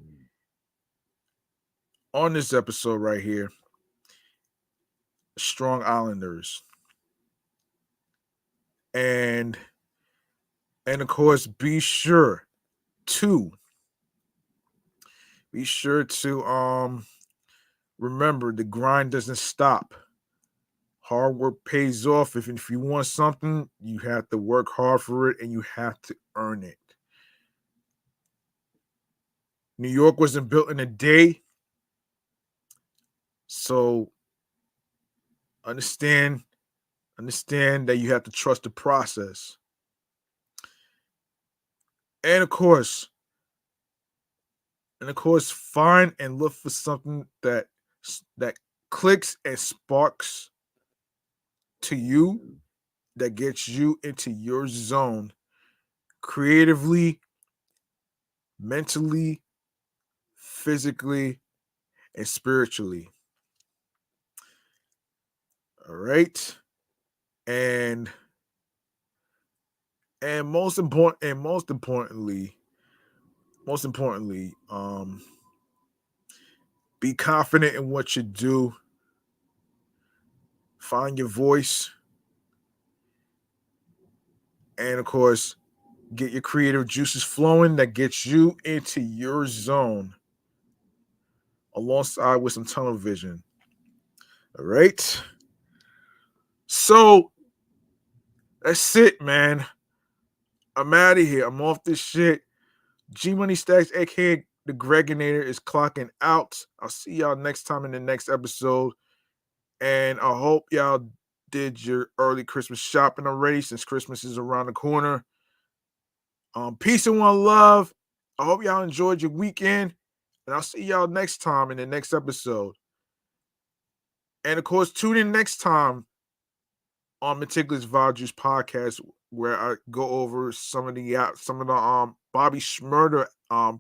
on this episode right here, Strong Islanders. And of course, to be sure to remember the grind doesn't stop. Hard work pays off. If you want something, you have to work hard for it and you have to earn it. New York wasn't built in a day. So understand that you have to trust the process. And of course, find and look for something that clicks and sparks to you, that gets you into your zone creatively, mentally, physically, and spiritually. All right. And most importantly, be confident in what you do. Find your voice. And of course, get your creative juices flowing that gets you into your zone alongside with some tunnel vision. All right. So that's it, man. I'm out of here. I'm off this shit. G Money Stacks, aka the Gregonator, is clocking out. I'll see y'all next time in the next episode. And I hope y'all did your early Christmas shopping already, since Christmas is around the corner. Peace and one love. I hope y'all enjoyed your weekend. And I'll see y'all next time in the next episode. And of course, tune in next time on Meticulous Vibe Juice Podcast, where I go over some of the Bobby Shmurda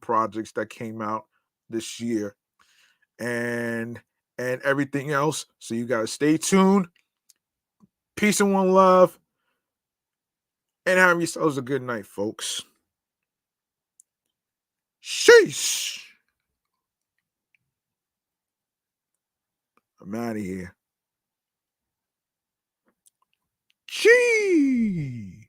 projects that came out this year, and everything else. So you gotta stay tuned. Peace and one love, and have yourselves a good night, folks. Sheesh. I'm out of here. Gee.